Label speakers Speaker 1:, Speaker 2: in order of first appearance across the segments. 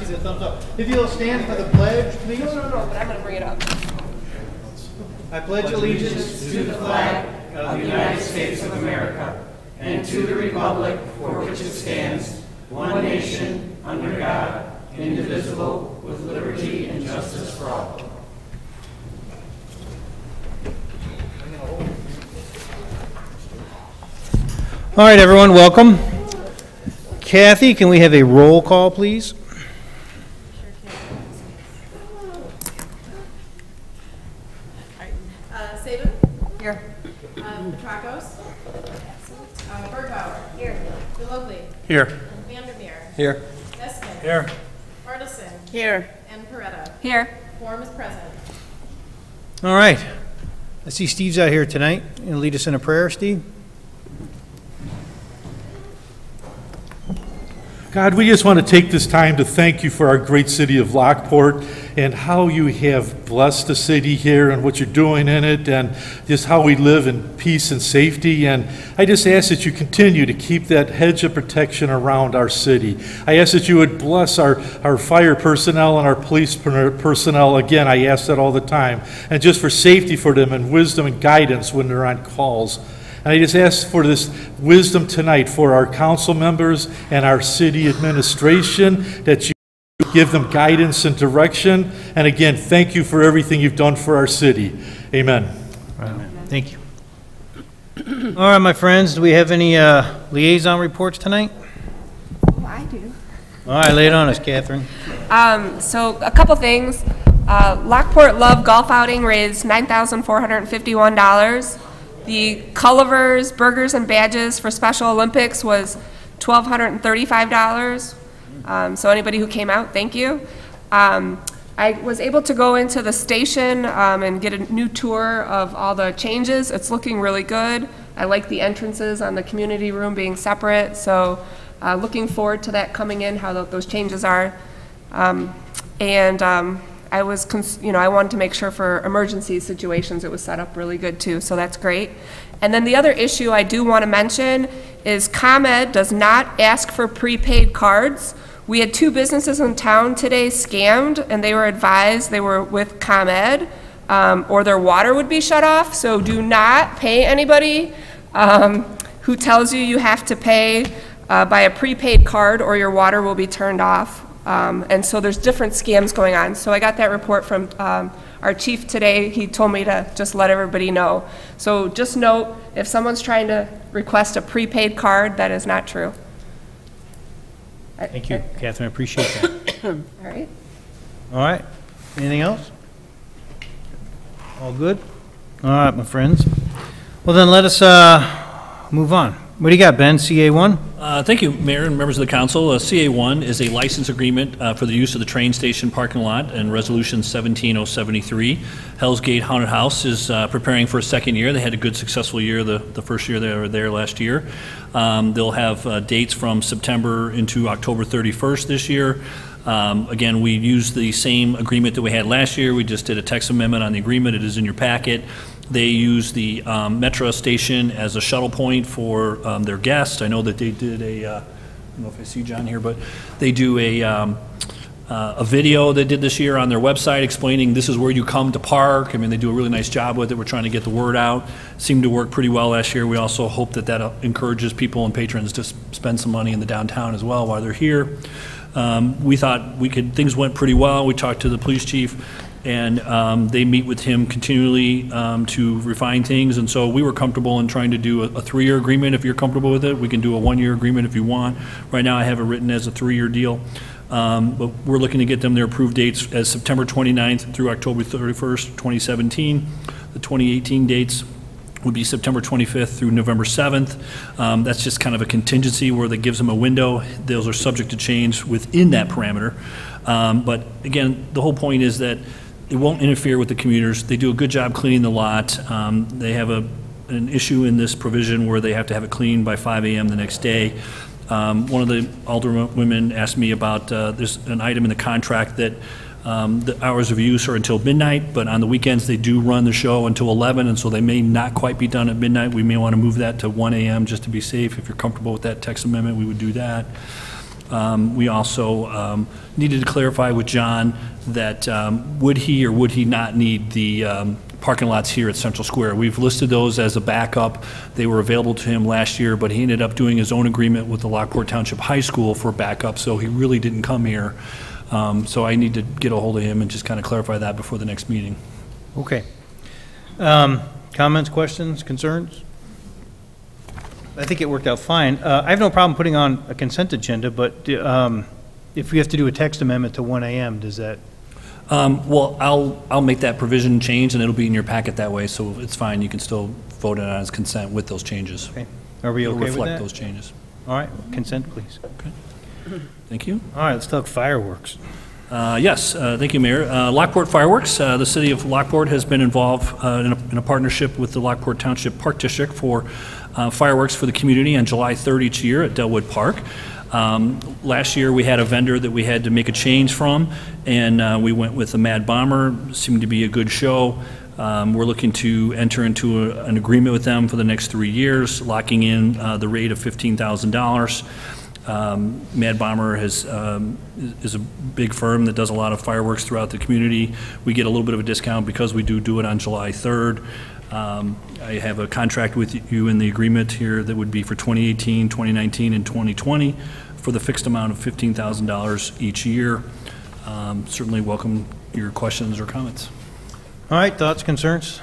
Speaker 1: gives you a thumbs up. If you'll stand for the pledge, please.
Speaker 2: No, but I'm going to bring it up.
Speaker 1: I pledge allegiance to the flag of the United States of America and to the republic for which it stands, one nation, under God, indivisible, with liberty and justice for all. All right, everyone, welcome. Kathy, can we have a roll call, please?
Speaker 3: Saban?
Speaker 2: Here.
Speaker 3: Petrakos? Bergbauer? Here. DeLogley?
Speaker 1: Here.
Speaker 3: Vandermeer?
Speaker 1: Here.
Speaker 3: Eskin?
Speaker 1: Here.
Speaker 3: Bartleson?
Speaker 2: Here.
Speaker 3: And Peretta?
Speaker 2: Here.
Speaker 3: Quorum is present.
Speaker 1: All right. I see Steve's out here tonight. You gonna lead us in a prayer, Steve?
Speaker 4: God, we just want to take this time to thank you for our great city of Lockport and how you have blessed the city here and what you're doing in it and just how we live in peace and safety. And I just ask that you continue to keep that hedge of protection around our city. I ask that you would bless our fire personnel and our police personnel. Again, I ask that all the time. And just for safety for them and wisdom and guidance when they're on calls. And I just ask for this wisdom tonight for our council members and our city administration, that you give them guidance and direction. And again, thank you for everything you've done for our city. Amen.
Speaker 1: Amen. Thank you. All right, my friends, do we have any liaison reports tonight?
Speaker 2: Oh, I do.
Speaker 1: All right, lay it on us, Catherine.
Speaker 2: So a couple things. Lockport Love Golf Outing raised $9,451. The Cullivers Burgers and Badges for Special Olympics was $1,235. So anybody who came out, thank you. I was able to go into the station and get a new tour of all the changes. It's looking really good. I like the entrances on the community room being separate. So looking forward to that coming in, how those changes are. I was, I wanted to make sure for emergency situations it was set up really good too, so that's great. And then the other issue I do want to mention is ComEd does not ask for prepaid cards. We had 2 businesses in town today scammed, and they were advised they were with ComEd or their water would be shut off, so do not pay anybody who tells you you have to pay by a prepaid card or your water will be turned off. And so there's different scams going on. So I got that report from our chief today. He told me to just let everybody know. So just note, if someone's trying to request a prepaid card, that is not true.
Speaker 1: Thank you, Catherine. I appreciate that.
Speaker 2: All right.
Speaker 1: All right. Anything else? All good? All right, my friends. Well, then let us move on. What do you got, Ben? CA1?
Speaker 5: Thank you, Mayor and members of the council. CA1 is a license agreement for the use of the train station parking lot, and Resolution 17073. Hell's Gate Haunted House is preparing for a second year. They had a good, successful year the first year they were there last year. They'll have dates from September into October 31st this year. Again, we used the same agreement that we had last year. We just did a text amendment on the agreement. It is in your packet. They use the Metro station as a shuttle point for their guests. I know that they did I don't know if I see John here, but they do a video they did this year on their website explaining this is where you come to park. I mean, they do a really nice job with it. We're trying to get the word out. Seemed to work pretty well last year. We also hope that that encourages people and patrons to spend some money in the downtown as well while they're here. We thought things went pretty well. We talked to the police chief, and they meet with him continually to refine things, and so we were comfortable in trying to do a 3-year agreement. If you're comfortable with it, we can do a 1-year agreement if you want. Right now I have it written as a 3-year deal, but we're looking to get them their approved dates as September 29th through October 31st, 2017. The 2018 dates would be September 25th through November 7th. That's just kind of a contingency where that gives them a window. Those are subject to change within that parameter. But again, the whole point is that it won't interfere with the commuters. They do a good job cleaning the lot. They have an issue in this provision where they have to have it cleaned by 5 a.m. the next day. One of the alderwomen asked me about there's an item in the contract that the hours of use are until midnight, but on the weekends they do run the show until 11, and so they may not quite be done at midnight. We may want to move that to 1 a.m. just to be safe. If you're comfortable with that text amendment, we would do that. We also needed to clarify with John that would he or would he not need the parking lots here at Central Square. We've listed those as a backup. They were available to him last year, but he ended up doing his own agreement with the Lockport Township High School for backup, so he really didn't come here. So I need to get a hold of him and just kind of clarify that before the next meeting.
Speaker 6: Okay. Comments, questions, concerns? I think it worked out fine. I have no problem putting on a consent agenda, but if we have to do a text amendment to 1 AM, does that?
Speaker 5: Well, I'll make that provision change, and it'll be in your packet that way, so it's fine. You can still vote it on as consent with those changes.
Speaker 6: Okay. Are we
Speaker 5: It'll
Speaker 6: okay with
Speaker 5: reflect
Speaker 6: that?
Speaker 5: those changes.
Speaker 6: All right, consent, please.
Speaker 5: Okay. Thank you.
Speaker 6: All right, let's talk fireworks.
Speaker 5: Yes, thank you, Mayor. Lockport Fireworks, the city of Lockport has been involved in a partnership with the Lockport Township Park District for fireworks for the community on July 3rd each year at Delwood Park. Last year, we had a vendor that we had to make a change from, and we went with the Mad Bomber. Seemed to be a good show. We're looking to enter into an agreement with them for the next 3 years, locking in the rate of $15,000. Mad Bomber is a big firm that does a lot of fireworks throughout the community. We get a little bit of a discount because we do it on July 3rd. I have a contract with you in the agreement here that would be for 2018, 2019, and 2020 for the fixed amount of $15,000 each year. Certainly welcome your questions or comments.
Speaker 6: All right, thoughts, concerns?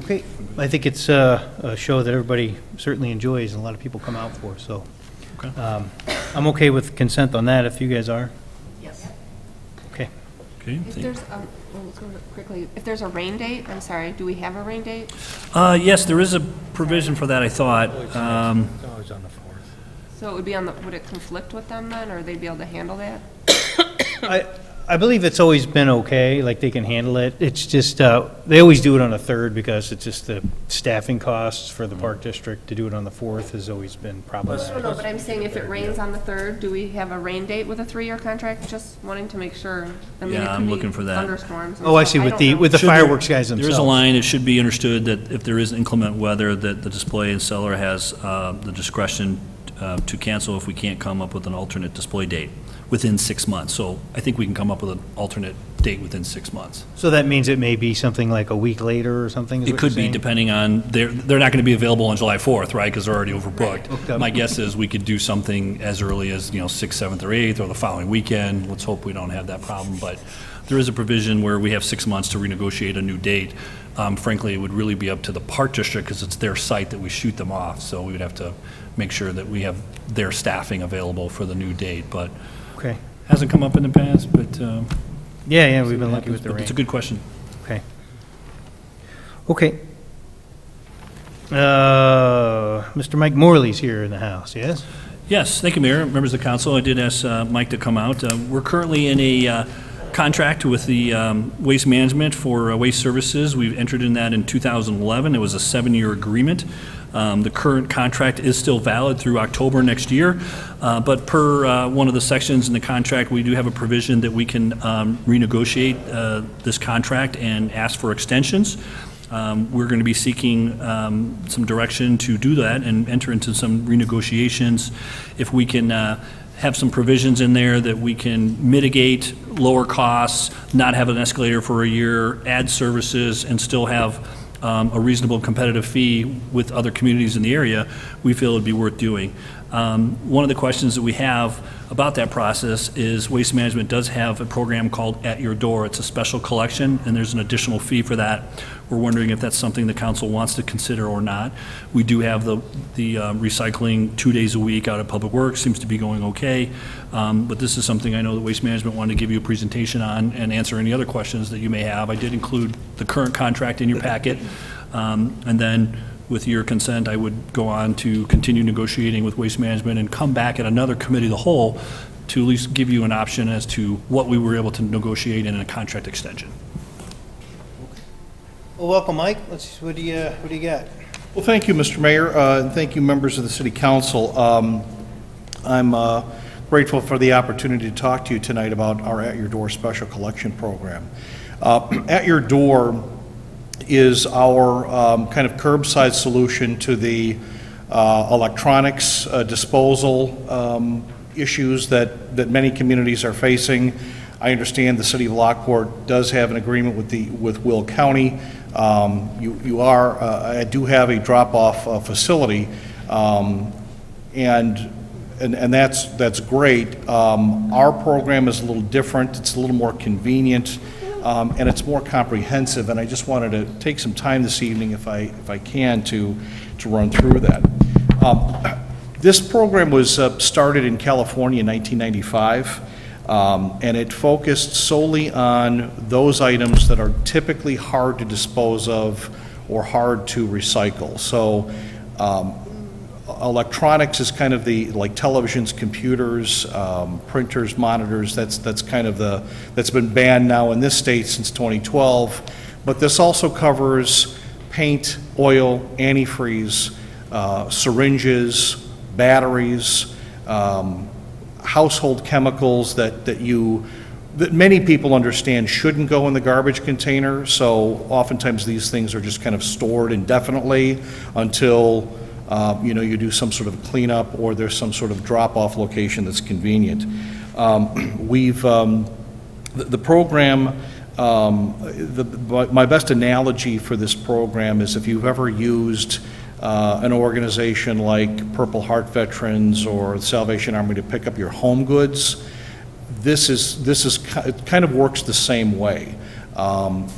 Speaker 6: Okay, I think it's a show that everybody certainly enjoys and a lot of people come out for, so.
Speaker 5: Okay.
Speaker 6: I'm okay with consent on that if you guys are.
Speaker 3: Yes.
Speaker 6: Okay.
Speaker 5: Okay.
Speaker 2: If there's let's go quickly. If there's a rain date, I'm sorry, do we have a rain date?
Speaker 5: Yes, there is a provision for that, I thought.
Speaker 4: It's always on the 4th.
Speaker 2: So it would be on the, would it conflict with them then, or they'd be able to handle that?
Speaker 6: I believe it's always been okay, like they can handle it. It's just, they always do it on the 3rd because it's just the staffing costs for the park district. To do it on the 4th has always been problematic.
Speaker 2: No, but I'm saying if it rains on the 3rd, do we have a rain date with a 3-year contract? Just wanting to make sure. I mean,
Speaker 5: Yeah,
Speaker 2: it could
Speaker 5: I'm
Speaker 2: be
Speaker 5: looking for that.
Speaker 2: Thunderstorms. and
Speaker 6: Oh, I
Speaker 2: stuff.
Speaker 6: see, with
Speaker 2: don't
Speaker 6: the,
Speaker 2: know.
Speaker 6: with the
Speaker 5: Should there-
Speaker 6: fireworks guys
Speaker 5: There
Speaker 6: themselves.
Speaker 5: is a line, it should be understood that if there is inclement weather, that the display and seller has the discretion to cancel if we can't come up with an alternate display date within 6 months. So I think we can come up with an alternate date within 6 months.
Speaker 6: So that means it may be something like a week later or something? is
Speaker 5: It
Speaker 6: what
Speaker 5: could
Speaker 6: you're
Speaker 5: be
Speaker 6: saying?
Speaker 5: depending on, they're not going to be available on July 4th, right, because they're already overbooked.
Speaker 6: Booked up.
Speaker 5: My guess is we could do something as early as, 6th, 7th, or 8th, or the following weekend. Let's hope we don't have that problem, but there is a provision where we have 6 months to renegotiate a new date. Frankly, it would really be up to the park district because it's their site that we shoot them off, so we would have to make sure that we have their staffing available for the new date, but
Speaker 6: Okay.
Speaker 5: hasn't come up in the past, but
Speaker 6: Yeah, we've been lucky with the
Speaker 5: but
Speaker 6: rain.
Speaker 5: it's a good question.
Speaker 6: Okay. Okay. Mr. Mike Morley's here in the house, yes?
Speaker 5: Yes, thank you, Mayor, members of the council. I did ask Mike to come out. We're currently in a contract with the Waste Management for waste services. We've entered in that in 2011. It was a 7-year agreement. The current contract is still valid through October next year, but per one of the sections in the contract, we do have a provision that we can renegotiate this contract and ask for extensions. We're going to be seeking some direction to do that and enter into some renegotiations. If we can have some provisions in there that we can mitigate lower costs, not have an escalator for a year, add services, and still have a reasonable competitive fee with other communities in the area, we feel it would be worth doing. One of the questions that we have about that process is Waste Management does have a program called At Your Door. It's a special collection, and there's an additional fee for that. We're wondering if that's something the council wants to consider or not. We do have the recycling 2 days a week out of Public Works, seems to be going okay. But this is something I know that Waste Management wanted to give you a presentation on and answer any other questions that you may have. I did include the current contract in your packet. And then with your consent, I would go on to continue negotiating with Waste Management and come back at another committee of the whole to at least give you an option as to what we were able to negotiate in a contract extension.
Speaker 6: Well, welcome, Mike. Let's see, what do you got?
Speaker 7: Well, thank you, Mr. Mayor, and thank you, members of the City Council. I'm grateful for the opportunity to talk to you tonight about our At Your Door special collection program. At Your Door is our kind of curbside solution to the electronics disposal issues that many communities are facing. I understand the city of Lockport does have an agreement with Will County. I do have a drop-off facility, and that's great. Our program is a little different. It's a little more convenient, and it's more comprehensive. And I just wanted to take some time this evening, if I can, to run through that. This program was started in California in 1995, and it focused solely on those items that are typically hard to dispose of or hard to recycle. So electronics is kind of like televisions, computers, printers, monitors. That's kind of that's been banned now in this state since 2012. But this also covers paint, oil, antifreeze, syringes, batteries, household chemicals that many people understand shouldn't go in the garbage container. So oftentimes these things are just kind of stored indefinitely until you do some sort of cleanup or there's some sort of drop-off location that's convenient. The program, my best analogy for this program is if you've ever used an organization like Purple Heart Veterans or the Salvation Army to pick up your home goods, it kind of works the same way.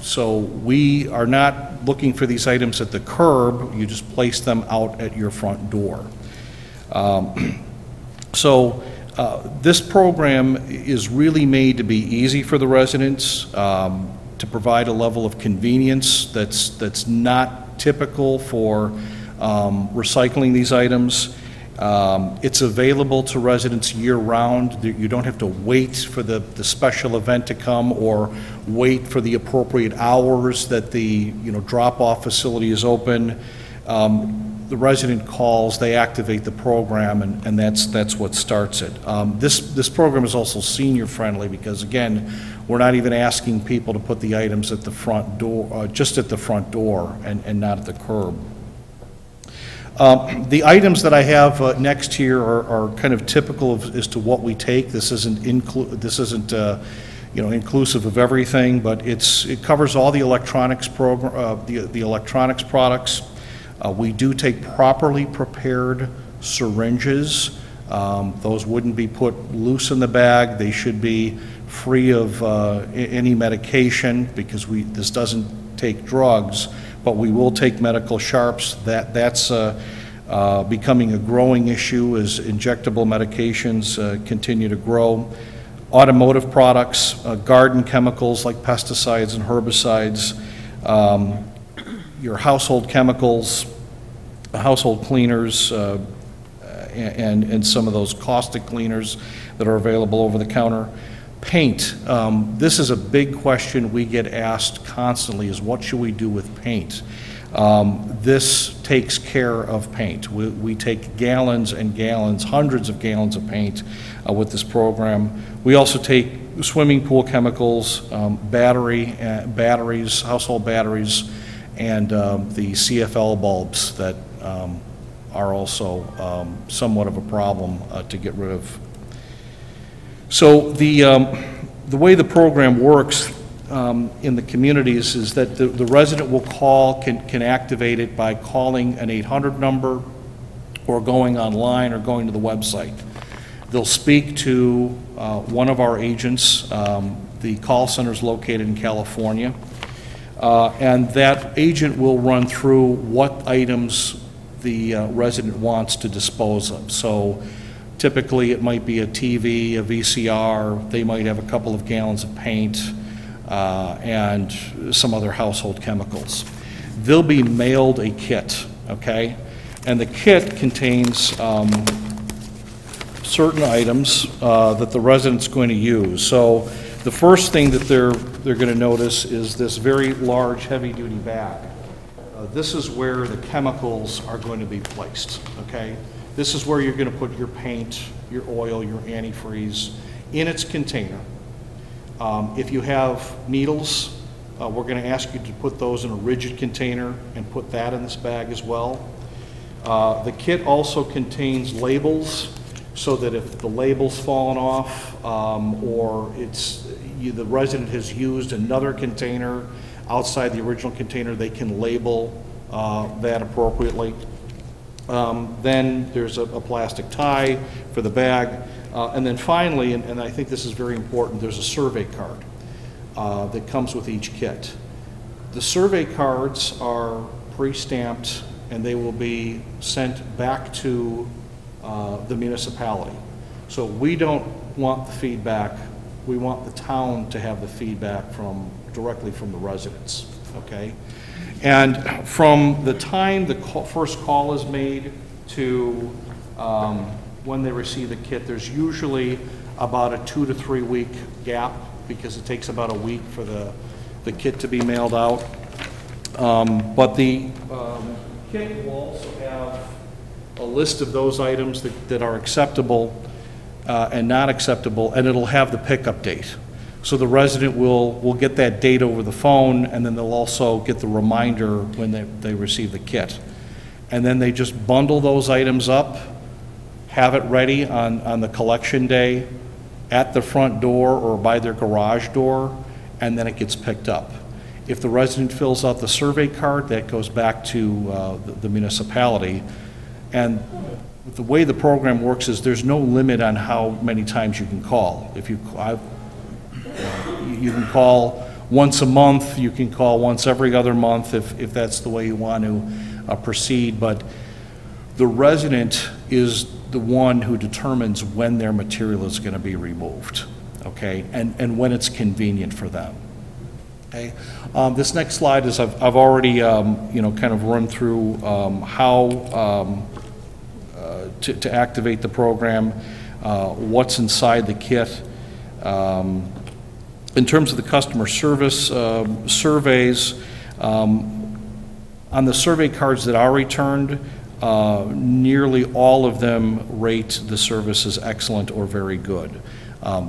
Speaker 7: So we are not looking for these items at the curb. You just place them out at your front door. This program is really made to be easy for the residents, to provide a level of convenience that's not typical for recycling these items. It's available to residents year-round. You don't have to wait for the special event to come or wait for the appropriate hours that the drop-off facility is open. The resident calls, they activate the program, and that's what starts it. This program is also senior-friendly because, again, we're not even asking people to put the items at the front door, just at the front door and not at the curb. The items that I have next here are kind of typical as to what we take. This isn't inclusive of everything, but it covers all the electronics the electronics products. We do take properly prepared syringes. Those wouldn't be put loose in the bag. They should be free of any medication because this doesn't take drugs. But we will take medical sharps. That's becoming a growing issue as injectable medications continue to grow. Automotive products, garden chemicals like pesticides and herbicides, your household chemicals, household cleaners, and some of those caustic cleaners that are available over the counter. Paint. This is a big question we get asked constantly is what should we do with paint? This takes care of paint. We take gallons and gallons, hundreds of gallons of paint with this program. We also take swimming pool chemicals, batteries, household batteries, and the CFL bulbs that are also somewhat of a problem to get rid of. So the way the program works in the communities is that the resident will call, can activate it by calling an 800 number or going online or going to the website. They'll speak to one of our agents. The call center is located in California. And that agent will run through what items the resident wants to dispose of. So typically it might be a TV, a VCR, they might have a couple of gallons of paint, and some other household chemicals. They'll be mailed a kit, okay? And the kit contains certain items that the resident's going to use. So the first thing that they're going to notice is this very large heavy-duty bag. This is where the chemicals are going to be placed, okay? This is where you're going to put your paint, your oil, your antifreeze in its container. If you have needles, we're going to ask you to put those in a rigid container and put that in this bag as well. The kit also contains labels, so that if the label's fallen off, or the resident has used another container outside the original container, they can label that appropriately. Then there's a plastic tie for the bag. And then finally, and I think this is very important, there's a survey card that comes with each kit. The survey cards are pre-stamped, and they will be sent back to the municipality. So we don't want the feedback, we want the town to have the feedback directly from the residents, okay? And from the time the first call is made to when they receive the kit, there's usually about a 2 to 3 week gap, because it takes about a week for the kit to be mailed out. But the kit will also have a list of those items that are acceptable and not acceptable, and it'll have the pickup date. So the resident will get that date over the phone, and then they'll also get the reminder when they receive the kit. And then they just bundle those items up, have it ready on the collection day at the front door or by their garage door, and then it gets picked up. If the resident fills out the survey card, that goes back to the municipality. And the way the program works is there's no limit on how many times you can call. You can call once a month, you can call once every other month if that's the way you want to proceed, but the resident is the one who determines when their material is going to be removed, okay, and when it's convenient for them. Okay. This next slide is I've already kind of run through how to activate the program, what's inside the kit. In terms of the customer service surveys, on the survey cards that are returned, nearly all of them rate the service as excellent or very good.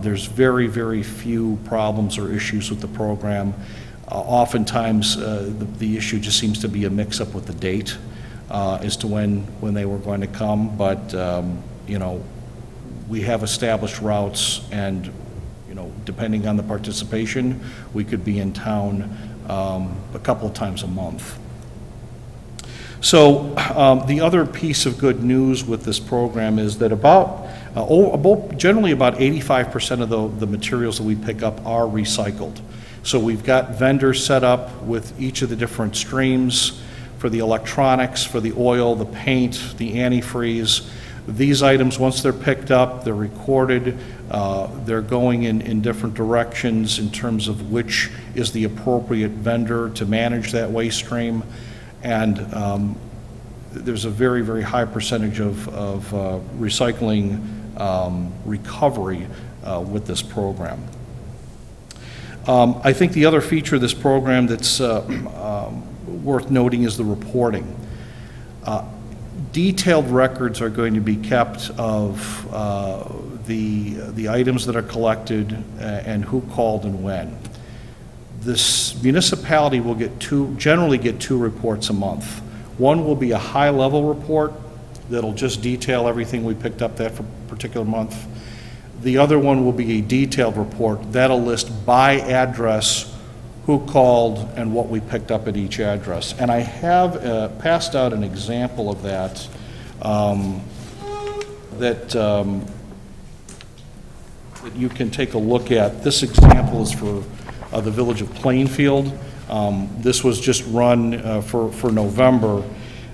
Speaker 7: There's very, very few problems or issues with the program. Oftentimes, the issue just seems to be a mix-up with the date as to when they were going to come, but we have established routes, and depending on the participation, we could be in town a couple of times a month. So the other piece of good news with this program is that generally about 85% of the materials that we pick up are recycled. So we've got vendors set up with each of the different streams for the electronics, for the oil, the paint, the antifreeze. These items, once they're picked up, they're recorded, they're going in different directions in terms of which is the appropriate vendor to manage that waste stream. And there's a very, very high percentage of recycling recovery with this program. I think the other feature of this program that's worth noting is the reporting. Detailed records are going to be kept of the items that are collected and who called and when. This municipality will generally get two reports a month. One will be a high-level report that'll just detail everything we picked up that particular month. The other one will be a detailed report that'll list by address who called and what we picked up at each address. And I have passed out an example of that that you can take a look at. This example is for the village of Plainfield. This was just run for November,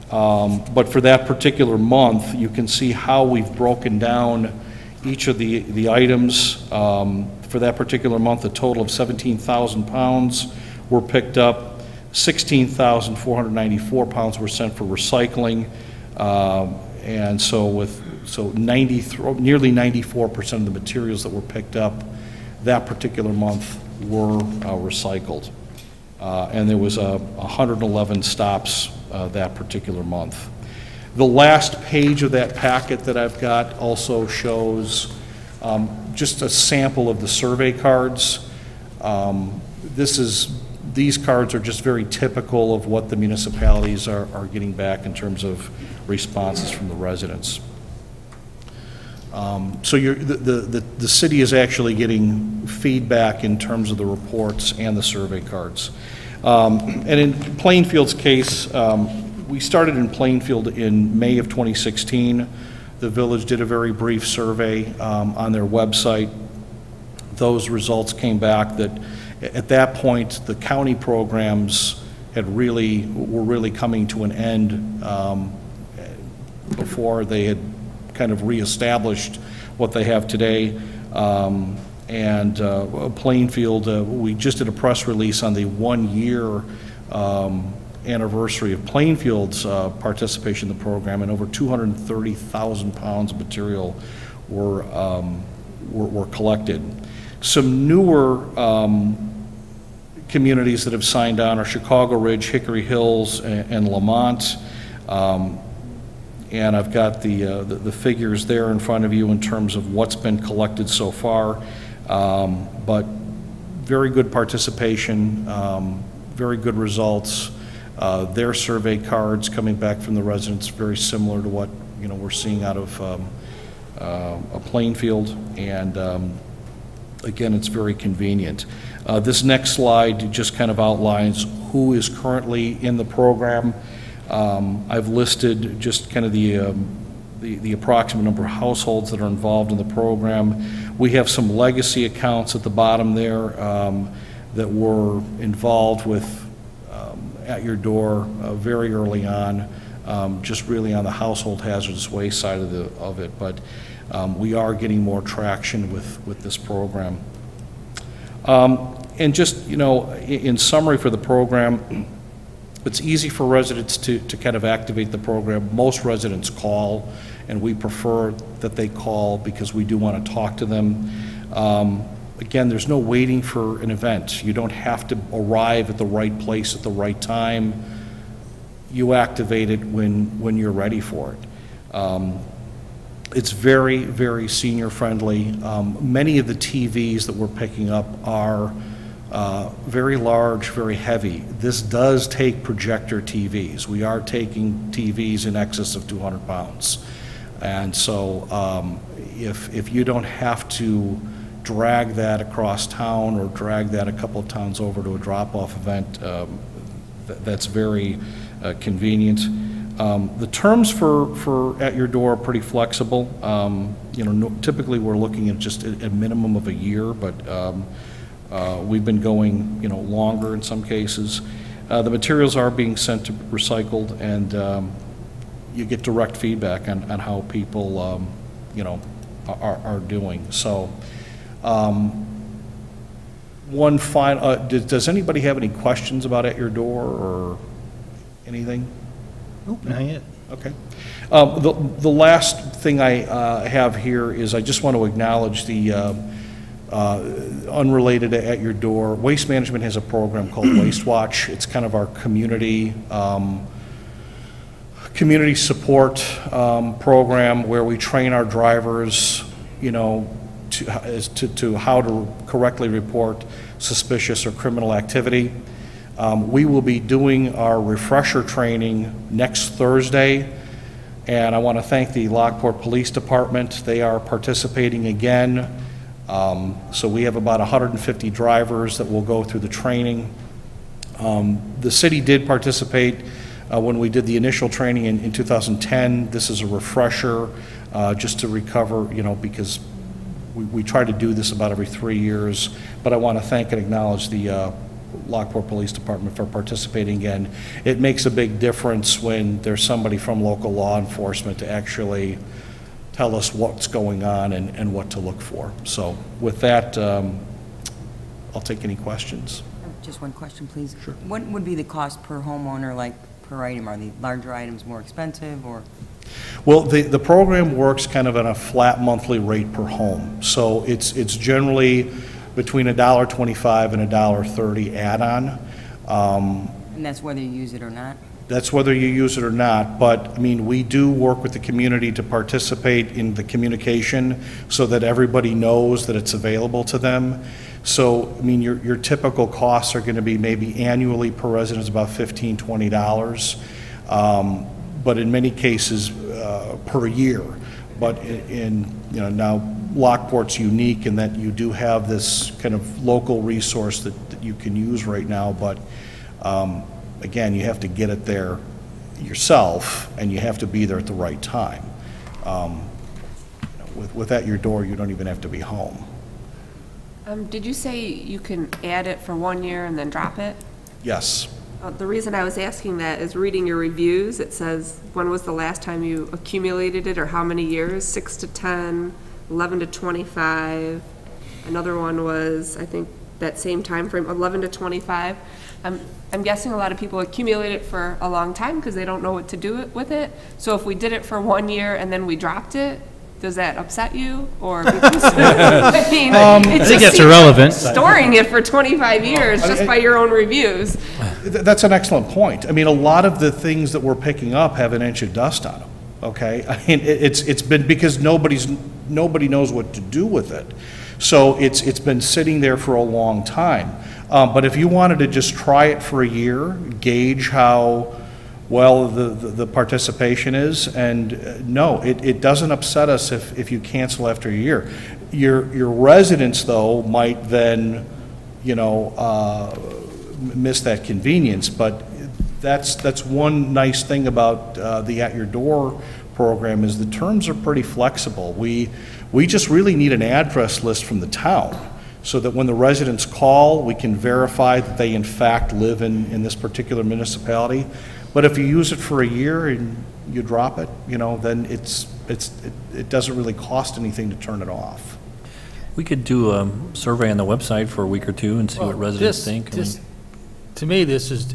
Speaker 7: but for that particular month, you can see how we've broken down each of the items. For that particular month, a total of 17,000 pounds were picked up. 16,494 pounds were sent for recycling, and so nearly 94% of the materials that were picked up that particular month were recycled. And there was 111 stops that particular month. The last page of that packet that I've got also shows just a sample of the survey cards. This is These cards are just very typical of what the municipalities are getting back in terms of responses from the residents. So the city is actually getting feedback in terms of the reports and the survey cards. And in Plainfield's case, we started in Plainfield in May of 2016. The village did a very brief survey on their website. Those results came back that at that point the county programs were really coming to an end before they had kind of reestablished what they have today. Plainfield, we just did a press release on the 1-year anniversary of Plainfield's participation in the program, and over 230,000 pounds of material were collected. Some newer communities that have signed on are Chicago Ridge, Hickory Hills, and Lamont. And I've got the figures there in front of you in terms of what's been collected so far. But very good participation, very good results. Their survey cards coming back from the residents very similar to what we're seeing out of Plainfield, and again, it's very convenient. This next slide just kind of outlines who is currently in the program. I've listed just kind of the approximate number of households that are involved in the program. We have some legacy accounts at the bottom there that were involved with At Your Door very early on, just really on the household hazardous waste side of it. But we are getting more traction with this program. And just, in summary for the program, it's easy for residents to kind of activate the program. Most residents call, and we prefer that they call because we do want to talk to them. Again, there's no waiting for an event. You don't have to arrive at the right place at the right time. You activate it when you're ready for it. It's very, very senior friendly. Many of the TVs that we're picking up are very large, very heavy. This does take projector TVs. We are taking TVs in excess of 200 pounds. And so if you don't have to drag that across town or drag that a couple of towns over to a drop-off event, that's very convenient. The terms for At Your Door are pretty flexible. Typically we're looking at just a minimum of a year, but we've been going, longer in some cases. The materials are being sent to recycled, and you get direct feedback on how people, are doing. So, one final. Does anybody have any questions about At Your Door or anything?
Speaker 6: Nope, not yet.
Speaker 7: Okay. The last thing I have here is I just want to acknowledge the unrelated to At Your Door. Waste Management has a program called Waste Watch. It's kind of our community support program where we train our drivers, to how to correctly report suspicious or criminal activity. We will be doing our refresher training next Thursday, and I want to thank the Lockport Police Department. They are participating again. So we have about 150 drivers that will go through the training. The city did participate when we did the initial training in 2010. This is a refresher just to recover, because we try to do this about every 3 years. But I want to thank and acknowledge the Lockport Police Department for participating again. It makes a big difference when there's somebody from local law enforcement to actually tell us what's going on and what to look for. So with that, I'll take any questions.
Speaker 8: Just one question, please.
Speaker 7: Sure.
Speaker 8: What would be the cost per homeowner, like per item? Are the larger items more expensive, or?
Speaker 7: Well, the program works kind of on a flat monthly rate per home. So it's generally between $1.25 and $1.30 add-on.
Speaker 8: And that's whether you use it or not?
Speaker 7: That's whether you use it or not, but, I mean, we do work with the community to participate in the communication so that everybody knows that it's available to them. So, I mean, your typical costs are going to be maybe annually per resident is about $15, $20, but in many cases per year. But you know, now Lockport's unique in that you do have this kind of local resource that you can use right now, but again, you have to get it there yourself, and you have to be there at the right time. With at your door, you don't even have to be home.
Speaker 2: Did you say you can add it for 1 year and then drop it?
Speaker 7: Yes.
Speaker 2: The reason I was asking that is reading your reviews, it says, when was the last time you accumulated it, or how many years? 6 to 10, 11 to 25. Another one was, I think, that same time frame, 11 to 25. I'm guessing a lot of people accumulate it for a long time because they don't know what to do with it. So if we did it for 1 year and then we dropped it, does that upset you? Or because, I mean,
Speaker 6: I think that's irrelevant.
Speaker 2: Storing it for 25 years just by your own reviews.
Speaker 7: That's an excellent point. I mean, a lot of the things that we're picking up have an inch of dust on them, okay? I mean, it's been because nobody knows what to do with it. So it's been sitting there for a long time. But if you wanted to just try it for a year, gauge how well the participation is, and no, it doesn't upset us if you cancel after a year. Your residents, though, might then, you know, miss that convenience, but that's one nice thing about the At Your Door program is the terms are pretty flexible. We just really need an address list from the town so that when the residents call, we can verify that they in fact live in this particular municipality. But if you use it for a year and you drop it, you know, then it doesn't really cost anything to turn it off.
Speaker 5: We could do a survey on the website for a week or two and see what residents think.
Speaker 9: To me, this is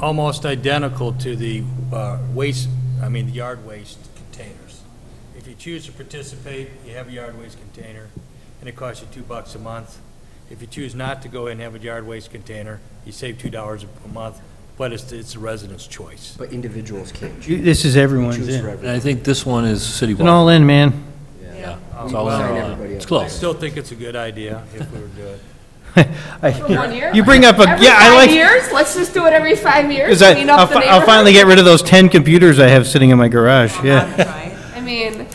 Speaker 9: almost identical to the the yard waste containers. If you choose to participate, you have a yard waste container, and it costs you $2 a month. If you choose not to go ahead and have a yard waste container, you save $2 a month, but it's the resident's choice.
Speaker 10: But individuals can't
Speaker 6: This is everyone's
Speaker 10: choose for
Speaker 6: in.
Speaker 5: And I think this one is
Speaker 6: It's an
Speaker 5: citywide.
Speaker 6: all in, man.
Speaker 5: Yeah.
Speaker 10: We
Speaker 5: It's all in,
Speaker 10: sign
Speaker 5: all in.
Speaker 10: everybody
Speaker 5: It's
Speaker 10: up.
Speaker 9: I
Speaker 5: close.
Speaker 9: still think it's a good idea if we were to do it.
Speaker 2: For 1 year?
Speaker 6: You bring up
Speaker 2: Every
Speaker 6: I
Speaker 2: 5
Speaker 6: like,
Speaker 2: years? Let's just do it every 5 years.
Speaker 6: because
Speaker 2: Clean up the
Speaker 6: I'll finally
Speaker 2: neighborhood.
Speaker 6: get rid of those 10 computers I have sitting in my garage, yeah.
Speaker 2: I mean,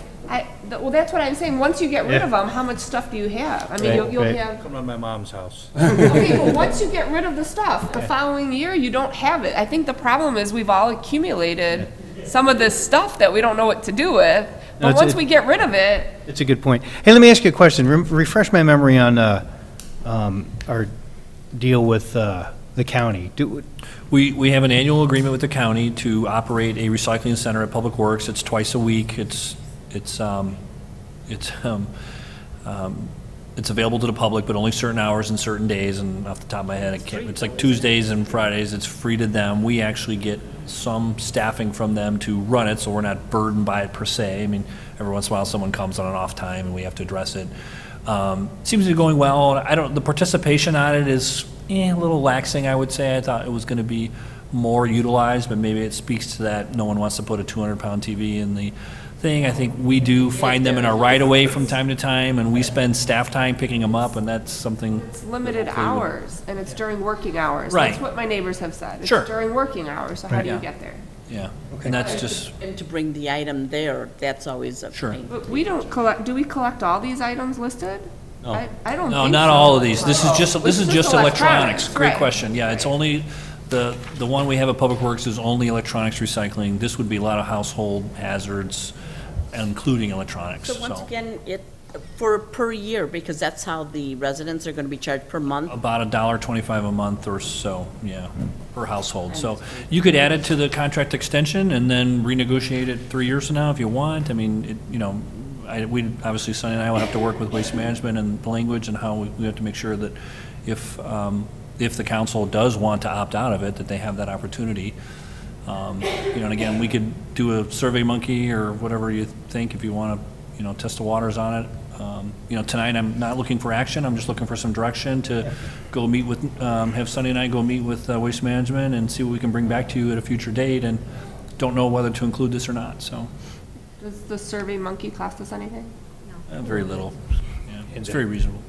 Speaker 2: well, that's what I'm saying. Once you get rid
Speaker 6: Yeah.
Speaker 2: of them, how much stuff do you have? I mean,
Speaker 6: Right,
Speaker 2: you'll
Speaker 6: right.
Speaker 2: have.
Speaker 9: Come to my mom's house.
Speaker 2: Okay, well, once you get rid of the stuff, the following year you don't have it. I think the problem is we've all accumulated some of this stuff that we don't know what to do with.
Speaker 6: No,
Speaker 2: But
Speaker 6: it's-
Speaker 2: once we get rid of it,
Speaker 6: It's a good point. Hey, let me ask you a question. Refresh my memory on our deal with the county.
Speaker 5: We have an annual agreement with the county to operate a recycling center at Public Works. It's twice a week. It's available to the public, but only certain hours and certain days, and off the top of my head, it's like Tuesdays and Fridays, it's free to them. We actually get some staffing from them to run it, so we're not burdened by it per se. I mean, every once in a while, someone comes on an off time and we have to address it. Seems to be going well. The participation on it is a little laxing, I would say. I thought it was gonna be more utilized, but maybe it speaks to that no one wants to put a 200-pound TV in the thing. I think we do find them in our right-of-way from time to time, and we spend staff time picking them up, and that's something.
Speaker 2: it's limited hours, and it's during working hours.
Speaker 5: Right.
Speaker 2: That's what my neighbors have said.
Speaker 5: Sure.
Speaker 2: It's during working hours, so how do you
Speaker 5: Yeah.
Speaker 2: get there?
Speaker 5: Yeah, and that's just,
Speaker 11: And to bring the item there, that's always a
Speaker 5: Sure.
Speaker 11: pain.
Speaker 2: But we don't collect, do we collect all these items listed?
Speaker 5: No.
Speaker 2: I don't
Speaker 5: no,
Speaker 2: think
Speaker 5: not
Speaker 2: so.
Speaker 5: all of these. This is just
Speaker 2: electronics,
Speaker 5: electronics. Great
Speaker 2: right.
Speaker 5: question. Yeah, it's only, the one we have at Public Works is only electronics recycling. This would be a lot of household hazards, including electronics,
Speaker 11: So once
Speaker 5: so.
Speaker 11: again, per year, because that's how the residents are going to be charged per month.
Speaker 5: About $1.25 a month or so, yeah, per household. So you could add it to the contract extension and then renegotiate it 3 years from now if you want. I mean, we obviously, Sonny and I will have to work with Waste Management and the language and how we have to make sure that if the council does want to opt out of it, that they have that opportunity. And again, we could do a Survey Monkey or whatever you think if you want to, test the waters on it. tonight I'm not looking for action, I'm just looking for some direction to go meet with, have Sunny and I go meet with Waste Management and see what we can bring back to you at a future date, and don't know whether to include this or not, so.
Speaker 2: Does the Survey Monkey cost us anything?
Speaker 5: Very little. Yeah, it's very reasonable.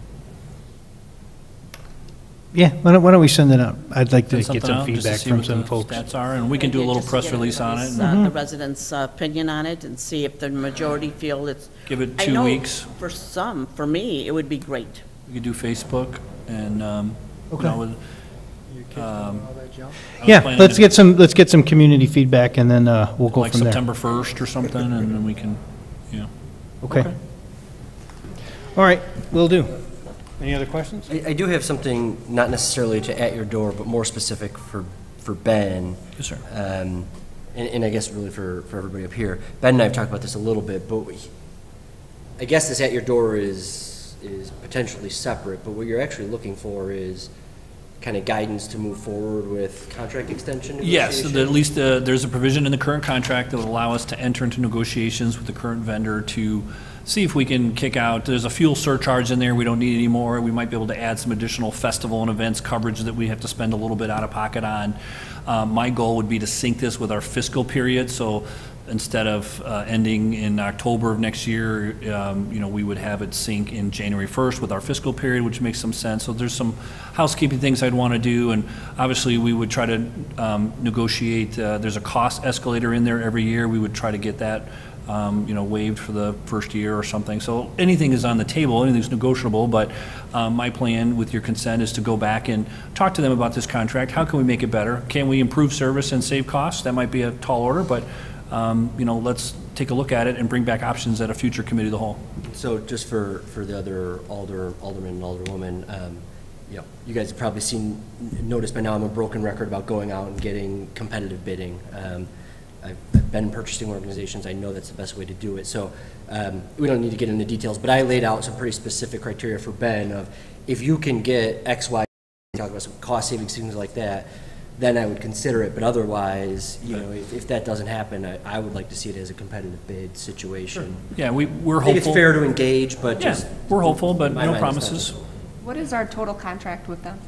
Speaker 6: Yeah, why don't we send it out? I'd like to
Speaker 5: Send
Speaker 6: get
Speaker 5: something
Speaker 6: some
Speaker 5: out just to
Speaker 6: feedback
Speaker 5: see
Speaker 6: from
Speaker 5: what
Speaker 6: some
Speaker 5: the
Speaker 6: folks.
Speaker 5: stats are, and we can do a little
Speaker 11: Just to
Speaker 5: press
Speaker 11: get
Speaker 5: release on it.
Speaker 11: everybody's, the residents' opinion on it and see if the majority feel it's.
Speaker 5: Give it
Speaker 11: I
Speaker 5: 2
Speaker 11: know
Speaker 5: weeks.
Speaker 11: For some, for me, it would be great.
Speaker 5: We could do Facebook and,
Speaker 6: Okay.
Speaker 5: with, I was
Speaker 6: Yeah,
Speaker 5: planning
Speaker 6: let's
Speaker 5: to-
Speaker 6: get some community feedback, and then we'll go
Speaker 5: like
Speaker 6: from there.
Speaker 5: September 1st or something, and then we can,
Speaker 6: Okay. All right, will do. Any other questions?
Speaker 10: I do have something not necessarily to at your door, but more specific for Ben.
Speaker 5: Yes, sir.
Speaker 10: And I guess really for everybody up here. Ben and I have talked about this a little bit, but I guess this at your door is potentially separate, but what you're actually looking for is kind of guidance to move forward with contract extension
Speaker 5: Yes,
Speaker 10: negotiations?
Speaker 5: at least there's a provision in the current contract that will allow us to enter into negotiations with the current vendor to see if we can kick out, there's a fuel surcharge in there we don't need anymore. We might be able to add some additional festival and events coverage that we have to spend a little bit out of pocket on. My goal would be to sync this with our fiscal period, so instead of ending in October of next year, we would have it sync in January 1st with our fiscal period, which makes some sense. So there's some housekeeping things I'd want to do, and obviously we would try to negotiate, there's a cost escalator in there every year. We would try to get that waived for the first year or something. So anything is on the table, anything's negotiable, but my plan, with your consent, is to go back and talk to them about this contract. How can we make it better? Can we improve service and save costs? That might be a tall order, but let's take a look at it and bring back options at a future committee of the whole.
Speaker 10: So just for the other alderman and alderwoman, you guys have probably noticed by now I'm a broken record about going out and getting competitive bidding. I've been in purchasing organizations. I know that's the best way to do it. So we don't need to get into details, but I laid out some pretty specific criteria for Ben of if you can get X, Y, talk about some cost savings, things like that, then I would consider it. But otherwise, if that doesn't happen, I would like to see it as a competitive bid situation.
Speaker 5: Yeah, we're hopeful.
Speaker 10: I think it's fair to engage, but just
Speaker 5: we're hopeful, but
Speaker 10: my
Speaker 5: no
Speaker 10: mind is
Speaker 5: promises.
Speaker 10: not.
Speaker 2: What is our total contract with them?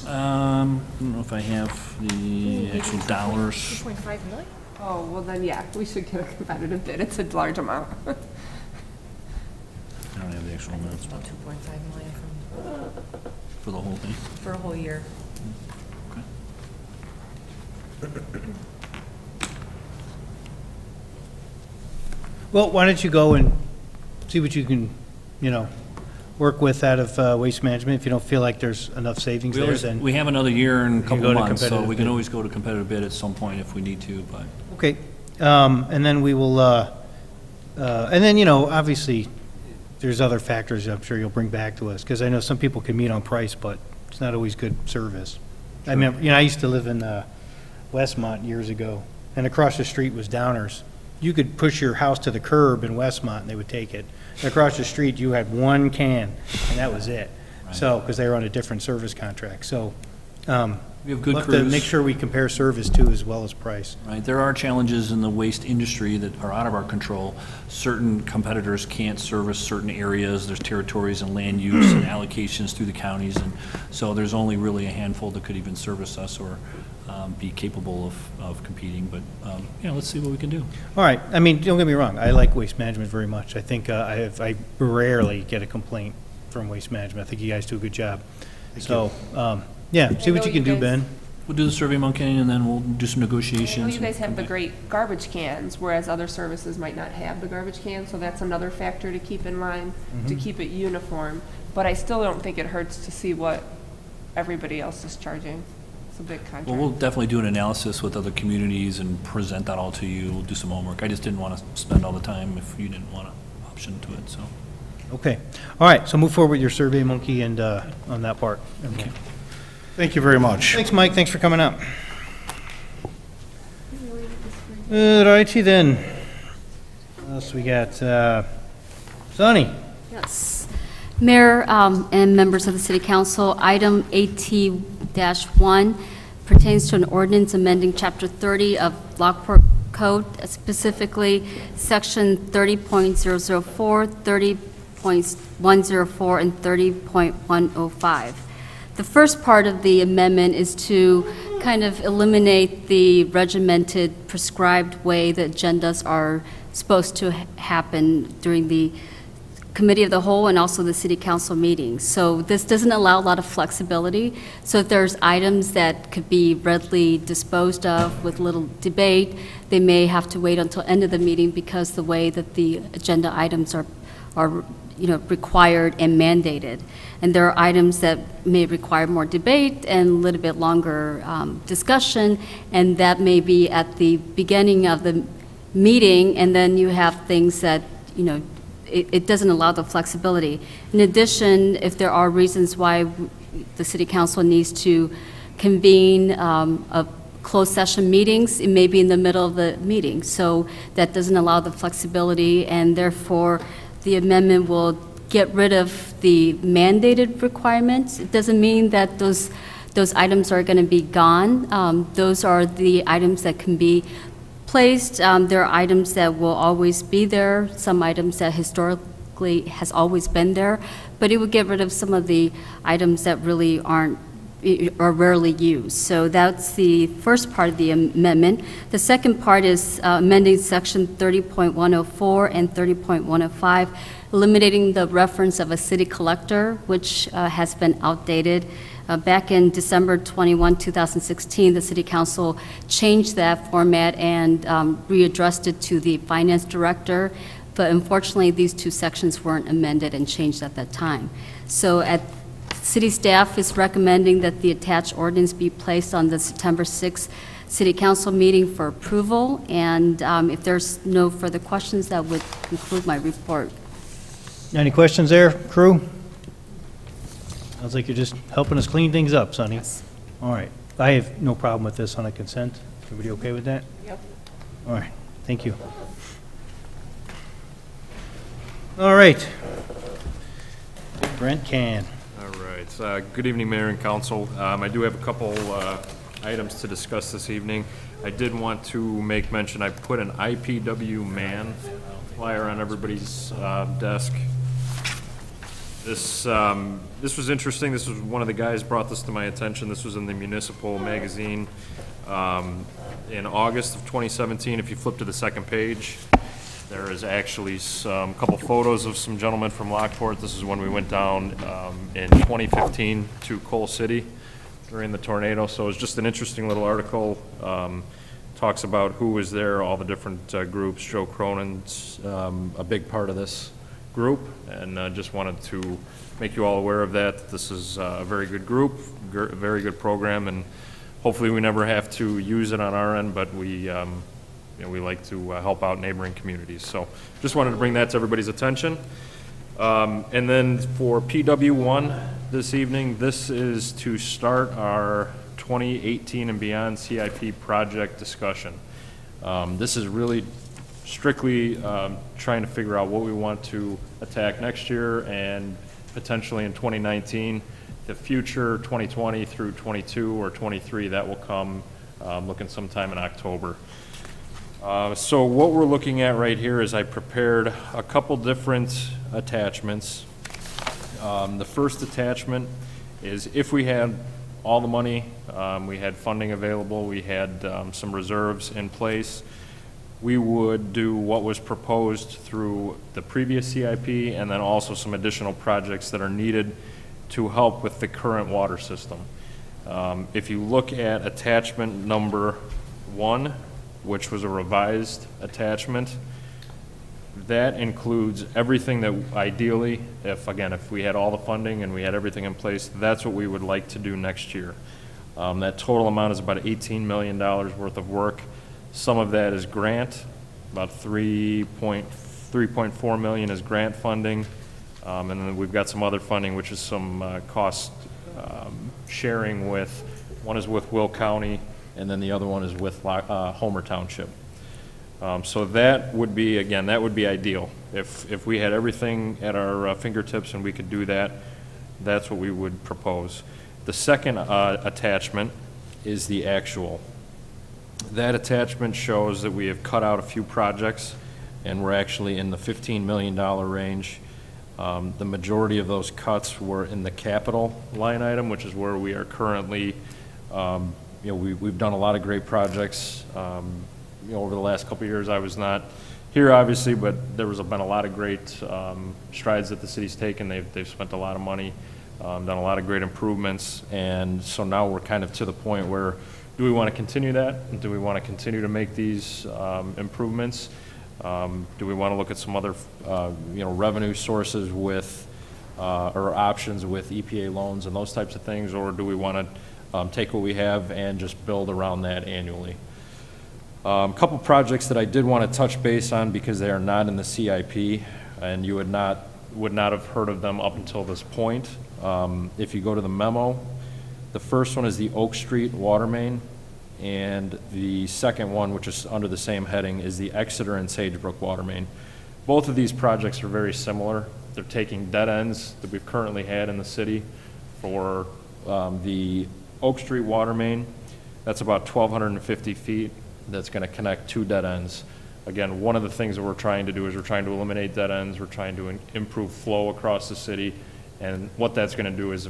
Speaker 5: I don't know if I have the actual dollars.
Speaker 3: 2.5 million?
Speaker 2: Oh, well then, yeah, we should get a competitive bid. It's a large amount.
Speaker 5: I don't have the actual amounts
Speaker 12: About 2.5 million
Speaker 5: for the whole thing.
Speaker 12: for a whole year.
Speaker 6: Well, why don't you go and see what you can, work with out of Waste Management. If you don't feel like there's enough savings there, then.
Speaker 5: We have another year and a
Speaker 6: can
Speaker 5: couple
Speaker 6: go to
Speaker 5: months, so
Speaker 6: competitive
Speaker 5: we can
Speaker 6: bid.
Speaker 5: always go to competitive bid at some point if we need to, but.
Speaker 6: Okay, and then we will, and then, obviously, there's other factors I'm sure you'll bring back to us, because I know some people can meet on price, but it's not always good service. I remember, I used to live in Westmont years ago, and across the street was Downers. You could push your house to the curb in Westmont, and they would take it. And across the street, you had one can, and that was it.
Speaker 5: Right.
Speaker 6: So, because they were on a different service contract. So,
Speaker 5: We have good
Speaker 6: we'll have to
Speaker 5: crews.
Speaker 6: make sure we compare service too, as well as price.
Speaker 5: Right, there are challenges in the waste industry that are out of our control. Certain competitors can't service certain areas, there's territories and land use and allocations through the counties, and so there's only really a handful that could even service us or be capable of competing, but, let's see what we can do.
Speaker 6: All right, don't get me wrong, I like Waste Management very much. I think I rarely get a complaint from Waste Management. I think you guys do a good job. So, yeah, see what
Speaker 2: know
Speaker 6: you can
Speaker 2: you
Speaker 6: do,
Speaker 2: guys-
Speaker 6: Ben.
Speaker 5: We'll do the survey monkey, and then we'll do some
Speaker 2: I
Speaker 5: negotiations.
Speaker 2: know you guys
Speaker 5: and
Speaker 2: have the
Speaker 5: come back.
Speaker 2: great garbage cans, whereas other services might not have the garbage cans, so that's another factor to keep in mind, to keep it uniform. But I still don't think it hurts to see what everybody else is charging. It's a big contract.
Speaker 5: Well, we'll definitely do an analysis with other communities and present that all to you. We'll do some homework. I just didn't want to spend all the time if you didn't want to option to it, so.
Speaker 6: Okay, all right, so move forward with your Survey Monkey and on that part. Okay.
Speaker 7: Thank you very much.
Speaker 6: Thanks, Mike, thanks for coming up. All righty then. What else we got? Sonny?
Speaker 13: Yes. Mayor and members of the City Council, item AT-1 pertains to an ordinance amending Chapter 30 of Lockport Code, specifically Section 30.004, 30.104 and 30.105. The first part of the amendment is to kind of eliminate the regimented, prescribed way that agendas are supposed to happen during the Committee of the Whole and also the City Council meetings. So this doesn't allow a lot of flexibility. So if there's items that could be readily disposed of with little debate, they may have to wait until end of the meeting because the way that the agenda items are required and mandated. And there are items that may require more debate and a little bit longer discussion, and that may be at the beginning of the meeting, and then you have things that, it doesn't allow the flexibility. In addition, if there are reasons why the City Council needs to convene a closed session meetings, it may be in the middle of the meeting. So that doesn't allow the flexibility, and therefore the amendment will get rid of the mandated requirements. It doesn't mean that those items are going to be gone. Those are the items that can be placed. There are items that will always be there, some items that historically has always been there, but it would get rid of some of the items that really aren't or rarely used. So that's the first part of the amendment. The second part is amending section 30.104 and 30.105, eliminating the reference of a city collector, which has been outdated. Back in December 21, 2016, the City Council changed that format and readdressed it to the finance director, but unfortunately these two sections weren't amended and changed at that time. So City staff is recommending that the attached ordinance be placed on the September 6th City Council meeting for approval, and if there's no further questions, that would conclude my report.
Speaker 6: Any questions there, crew? Sounds like you're just helping us clean things up, Sonny.
Speaker 2: Yes.
Speaker 6: All right. I have no problem with this on a consent. Everybody okay with that?
Speaker 2: Yep.
Speaker 6: All right. Thank you. All right. Brent Can.
Speaker 14: All right. Good evening, Mayor and Council. I do have a couple items to discuss this evening. I did want to make mention, I put an IPW man flyer on everybody's desk. This was interesting. This was one of the guys brought this to my attention. This was in the Municipal magazine in August of 2017. If you flip to the second page, there is actually some couple photos of some gentlemen from Lockport. This is when we went down in 2015 to Coal City during the tornado. So it was just an interesting little article. Talks about who was there, all the different groups. Joe Cronin's a big part of this group, and just wanted to make you all aware of that. This is a very good group, a very good program, and hopefully we never have to use it on our end, but we like to help out neighboring communities. So just wanted to bring that to everybody's attention. And then for PW1 this evening, this is to start our 2018 and beyond CIP project discussion. This is really strictly trying to figure out what we want to attack next year and potentially in 2019. The future 2020 through 22 or 23, that will come looking sometime in October. So what we're looking at right here is I prepared a couple different attachments. The first attachment is if we had all the money, we had funding available, we had some reserves in place, we would do what was proposed through the previous CIP and then also some additional projects that are needed to help with the current water system. If you look at attachment number 1, which was a revised attachment, that includes everything that ideally, if we had all the funding and we had everything in place, that's what we would like to do next year. That total amount is about $18 million worth of work. Some of that is grant, about 3.4 million is grant funding, and then we've got some other funding, which is some cost sharing with, one is with Will County, and then the other one is with Homer Township. So that would be, again, that would be ideal. If we had everything at our fingertips and we could do that, that's what we would propose. The second attachment is the actual. That attachment shows that we have cut out a few projects and we're actually in the $15 million range. The majority of those cuts were in the capital line item, which is where we are currently, we've done a lot of great projects, over the last couple of years. I was not here, obviously, but there has been a lot of great strides that the city's taken. They've spent a lot of money, done a lot of great improvements, and so now we're kind of to the point where, do we want to continue that? Do we want to continue to make these improvements? Do we want to look at some other, revenue sources with, or options with EPA loans and those types of things, or do we want to take what we have and just build around that annually? A couple projects that I did want to touch base on because they are not in the CIP, and you would not have heard of them up until this point. If you go to the memo, the first one is the Oak Street water main, and the second one, which is under the same heading, is the Exeter and Sagebrook water main. Both of these projects are very similar. They're taking dead ends that we've currently had in the city. For the Oak Street water main, that's about 1,250 feet. That's going to connect two dead ends. Again, one of the things that we're trying to do is we're trying to eliminate dead ends. We're trying to improve flow across the city. And what that's going to do is,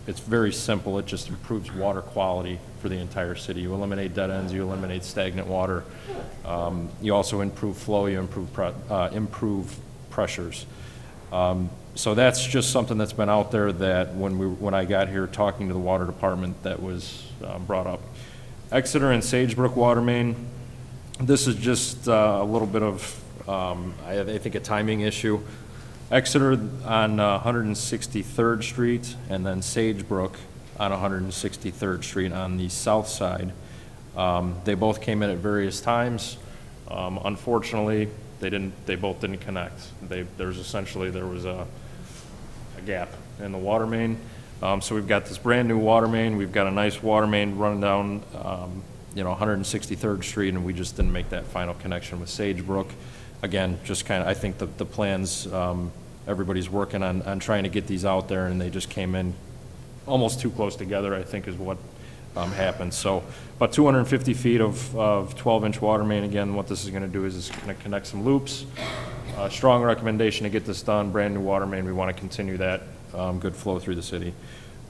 Speaker 14: it's very simple. It just improves water quality for the entire city. You eliminate dead ends, you eliminate stagnant water. You also improve flow, you improve pressures. So that's just something that's been out there that when I got here talking to the water department, that was brought up. Exeter and Sagebrook water main, this is just a little bit of, I think, a timing issue. Exeter on 163rd Street, and then Sagebrook on 163rd Street on the south side. They both came in at various times. Unfortunately, they both didn't connect. There was a gap in the water main. So we've got this brand new water main. We've got a nice water main running down, 163rd Street, and we just didn't make that final connection with Sagebrook. Again, just kind of, I think the plans, everybody's working on trying to get these out there, and they just came in almost too close together, I think, is what happened. So about 250 feet of 12-inch water main. Again, what this is going to do is it's going to connect some loops. Strong recommendation to get this done. Brand new water main. We want to continue that good flow through the city.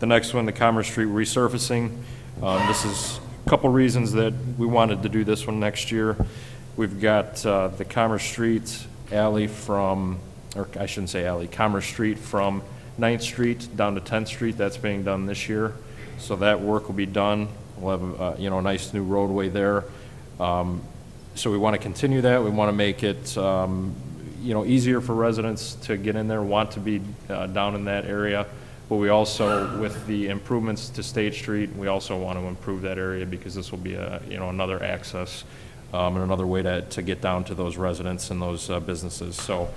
Speaker 14: The next one, the Commerce Street resurfacing. This is a couple reasons that we wanted to do this one next year. We've got the Commerce Street alley from, or I shouldn't say alley, Commerce Street from 9th Street down to 10th Street. That's being done this year. So that work will be done. We'll have a nice new roadway there. So we want to continue that. We want to make it easier for residents to get in there, want to be down in that area. But we also, with the improvements to State Street, we also want to improve that area because this will be another access and another way to get down to those residents and those businesses. So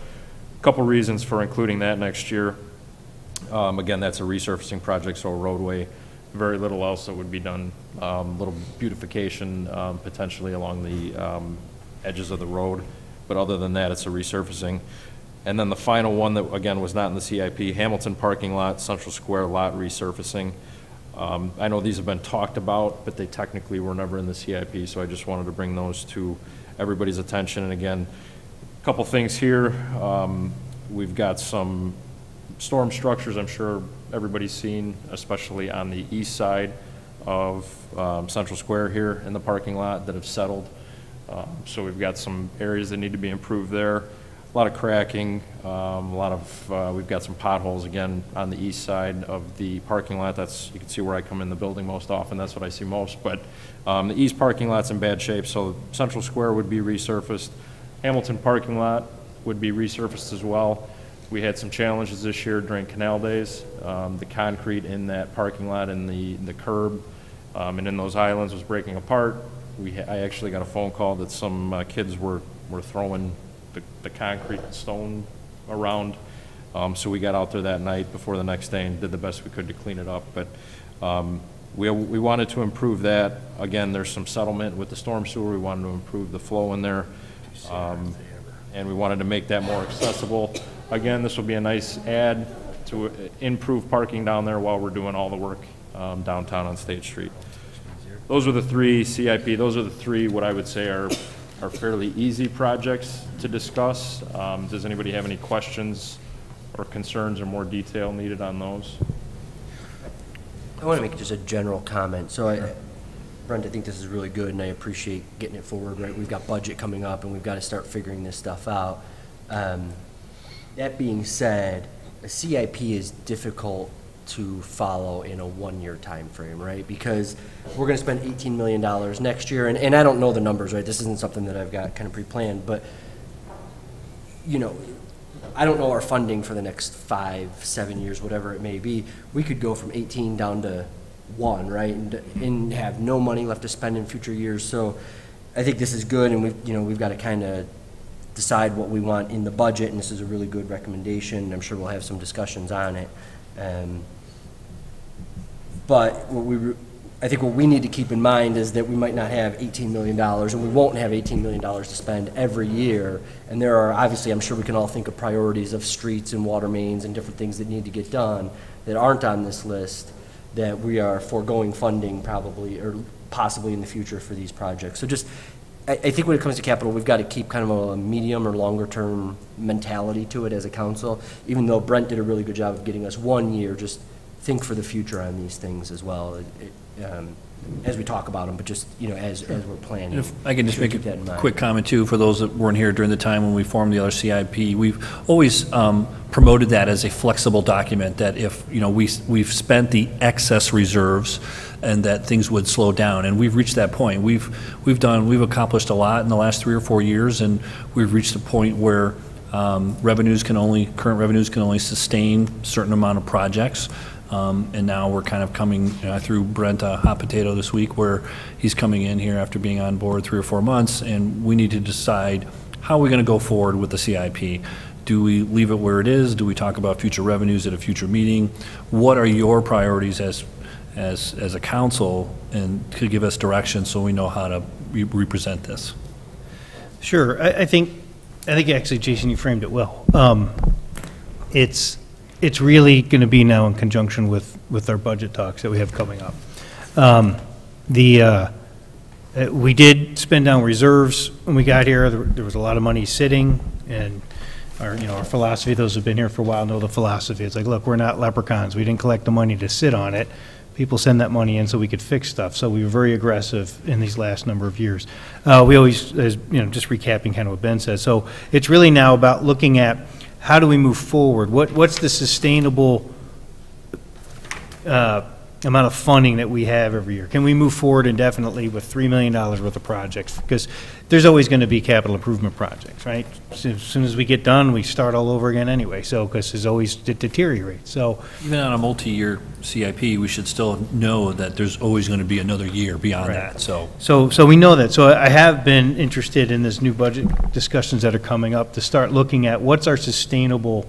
Speaker 14: a couple reasons for including that next year. Again, that's a resurfacing project, so a roadway. Very little else that would be done. Little beautification potentially along the edges of the road. But other than that, it's a resurfacing. And then the final one that, again, was not in the CIP, Hamilton parking lot, Central Square lot resurfacing. I know these have been talked about, but they technically were never in the CIP, so I just wanted to bring those to everybody's attention. And again, a couple things here. We've got some storm structures I'm sure everybody's seen, especially on the east side of Central Square here in the parking lot that have settled. So we've got some areas that need to be improved there. A lot of cracking, we've got some potholes again on the east side of the parking lot. You can see where I come in the building most often. That's what I see most. But the east parking lot's in bad shape, so Central Square would be resurfaced. Hamilton parking lot would be resurfaced as well. We had some challenges this year during canal days. The concrete in that parking lot and the curb and in those islands was breaking apart. I actually got a phone call that some kids were throwing the concrete stone around. So we got out there that night before the next day and did the best we could to clean it up. But we wanted to improve that. Again, there's some settlement with the storm sewer. We wanted to improve the flow in there. And we wanted to make that more accessible. Again, this will be a nice add to improve parking down there while we're doing all the work downtown on State Street. Those are the three CIP. Those are the three what I would say are fairly easy projects to discuss. Does anybody have any questions or concerns or more detail needed on those?
Speaker 10: I want to make just a general comment. So, Brent, I think this is really good, and I appreciate getting it forward, right? We've got budget coming up, and we've got to start figuring this stuff out. That being said, a CIP is difficult to follow in a one-year time frame, right? Because we're going to spend $18 million next year, and I don't know the numbers, right? This isn't something that I've got kind of pre-planned, but, you know, I don't know our funding for the next 5, 7 years, whatever it may be. We could go from 18 down to 1, right? And have no money left to spend in future years. So I think this is good, and we've got to kind of decide what we want in the budget, and this is a really good recommendation. I'm sure we'll have some discussions on it. But I think what we need to keep in mind is that we might not have $18 million, and we won't have $18 million to spend every year. And there are, obviously, I'm sure we can all think of priorities of streets and water mains and different things that need to get done that aren't on this list, that we are foregoing funding probably or possibly in the future for these projects. So just, I think when it comes to capital, we've got to keep kind of a medium or longer term mentality to it as a council. Even though Brent did a really good job of getting us 1 year, just think for the future on these things as well, as we talk about them, but just, as we're planning.
Speaker 5: If I can just make
Speaker 10: keep that in
Speaker 5: a
Speaker 10: mind.
Speaker 5: quick comment too, for those that weren't here during the time when we formed the other CIP, we've always promoted that as a flexible document, that if, we've spent the excess reserves and that things would slow down, and we've reached that point. We've accomplished a lot in the last 3 or 4 years, and we've reached a point where current revenues can only sustain a certain amount of projects. And now we're kind of coming through Brent a hot potato this week, where he's coming in here after being on board 3 or 4 months, and we need to decide how we're going to go forward with the CIP. Do we leave it where it is? Do we talk about future revenues at a future meeting? What are your priorities as a council, and to give us direction so we know how to represent this?
Speaker 6: Sure. I think actually, Jason, you framed it well. It's really going to be now in conjunction with our budget talks that we have coming up. We did spend down reserves when we got here. There was a lot of money sitting, and our philosophy, those who've been here for a while know the philosophy. It's like, look, we're not leprechauns. We didn't collect the money to sit on it. People send that money in so we could fix stuff. So we were very aggressive in these last number of years. We always, just recapping kind of what Ben said. So it's really now about looking at how do we move forward? What's the sustainable amount of funding that we have every year? Can we move forward indefinitely with $3 million worth of projects? Because there's always going to be capital improvement projects, right? As soon as we get done, we start all over again anyway. So, because there's always, it deteriorates. So,
Speaker 5: even on a multi-year CIP, we should still know that there's always going to be another year beyond
Speaker 6: right.
Speaker 5: that. So
Speaker 6: we know that. So I have been interested in this new budget discussions that are coming up to start looking at what's our sustainable,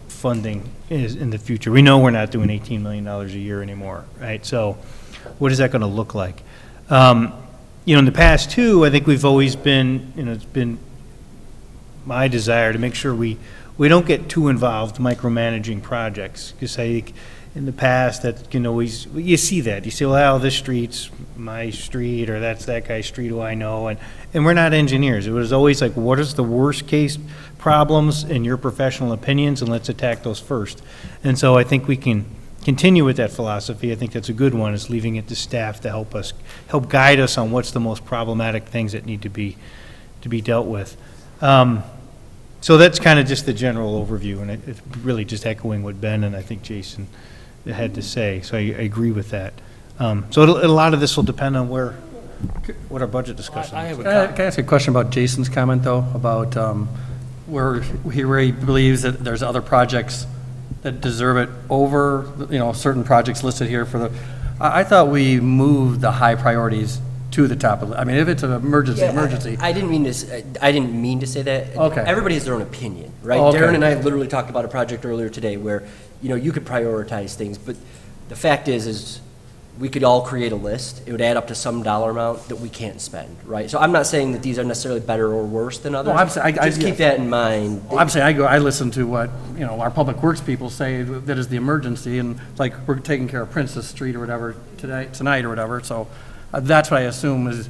Speaker 6: funding is in the future. We know we're not doing $18 million a year anymore, right? So what is that going to look like? In the past too, I think we've always been, it's been my desire to make sure we don't get too involved micromanaging projects, because I think in the past that can always, you see that. You say, well, this street's my street, or that's that guy's street who I know, and we're not engineers. It was always like, what is the worst case problems in your professional opinions, and let's attack those first. And so I think we can continue with that philosophy. I think that's a good one, is leaving it to staff to help guide us on what's the most problematic things that need to be dealt with. So that's kind of just the general overview, and it's really just echoing what Ben and I think Jason had to say. So I agree with that. So a lot of this will depend on what our budget discussion is.
Speaker 15: Can I ask a question about Jason's comment, though, about where he believes that there's other projects that deserve it over, certain projects listed here for the, I thought we moved the high priorities to the top of the, if it's an emergency.
Speaker 10: I didn't mean to say that.
Speaker 15: Okay.
Speaker 10: Everybody has their own opinion, right?
Speaker 15: Okay.
Speaker 10: Darren and I literally talked about a project earlier today where, you could prioritize things, but the fact is we could all create a list. It would add up to some dollar amount that we can't spend, right? So I'm not saying that these are necessarily better or worse than others. Just keep that in mind.
Speaker 15: Well, I'm saying I listen to what, our public works people say that is the emergency, and like we're taking care of Princess Street or whatever tonight or whatever. So that's what I assume is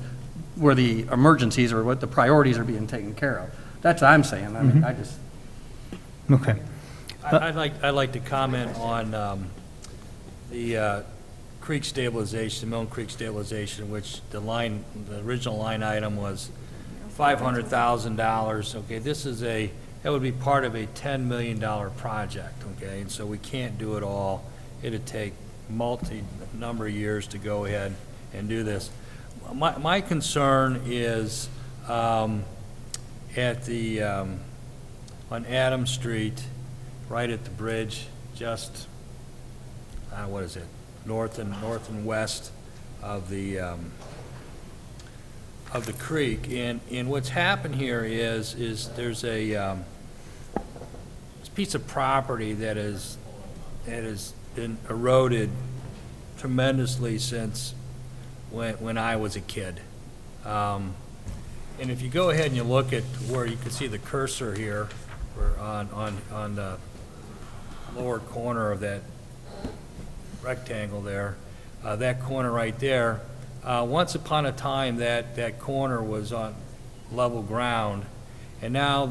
Speaker 15: where the emergencies or what the priorities are being taken care of. That's what I'm saying. I mean,
Speaker 6: Okay.
Speaker 9: I'd like to comment on the creek stabilization, Milne Creek stabilization, which the original line item was $500,000. Okay, that would be part of a $10 million project, okay? And so we can't do it all. It'd take number of years to go ahead and do this. My concern is at the on Adams Street, right at the bridge, just what is it, north and west of the creek. And what's happened here is there's a this piece of property that has been eroded tremendously since when I was a kid. And if you go ahead and you look at where you can see the cursor here, on the lower corner of that rectangle there, that corner right there, once upon a time that corner was on level ground, and now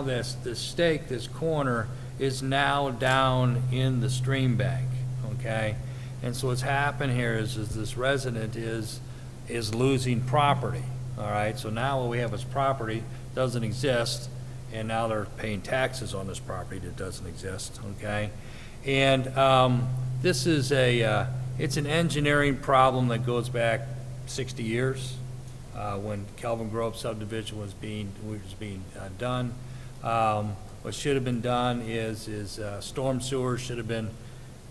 Speaker 9: this stake, this corner, is now down in the stream bank, okay? And so what's happened here is this resident is losing property, all right? So now what we have is property doesn't exist, and now they're paying taxes on this property that doesn't exist, okay? And this is it's an engineering problem that goes back 60 years when Kelvin Grove subdivision was being done. What should have been done is storm sewers should have been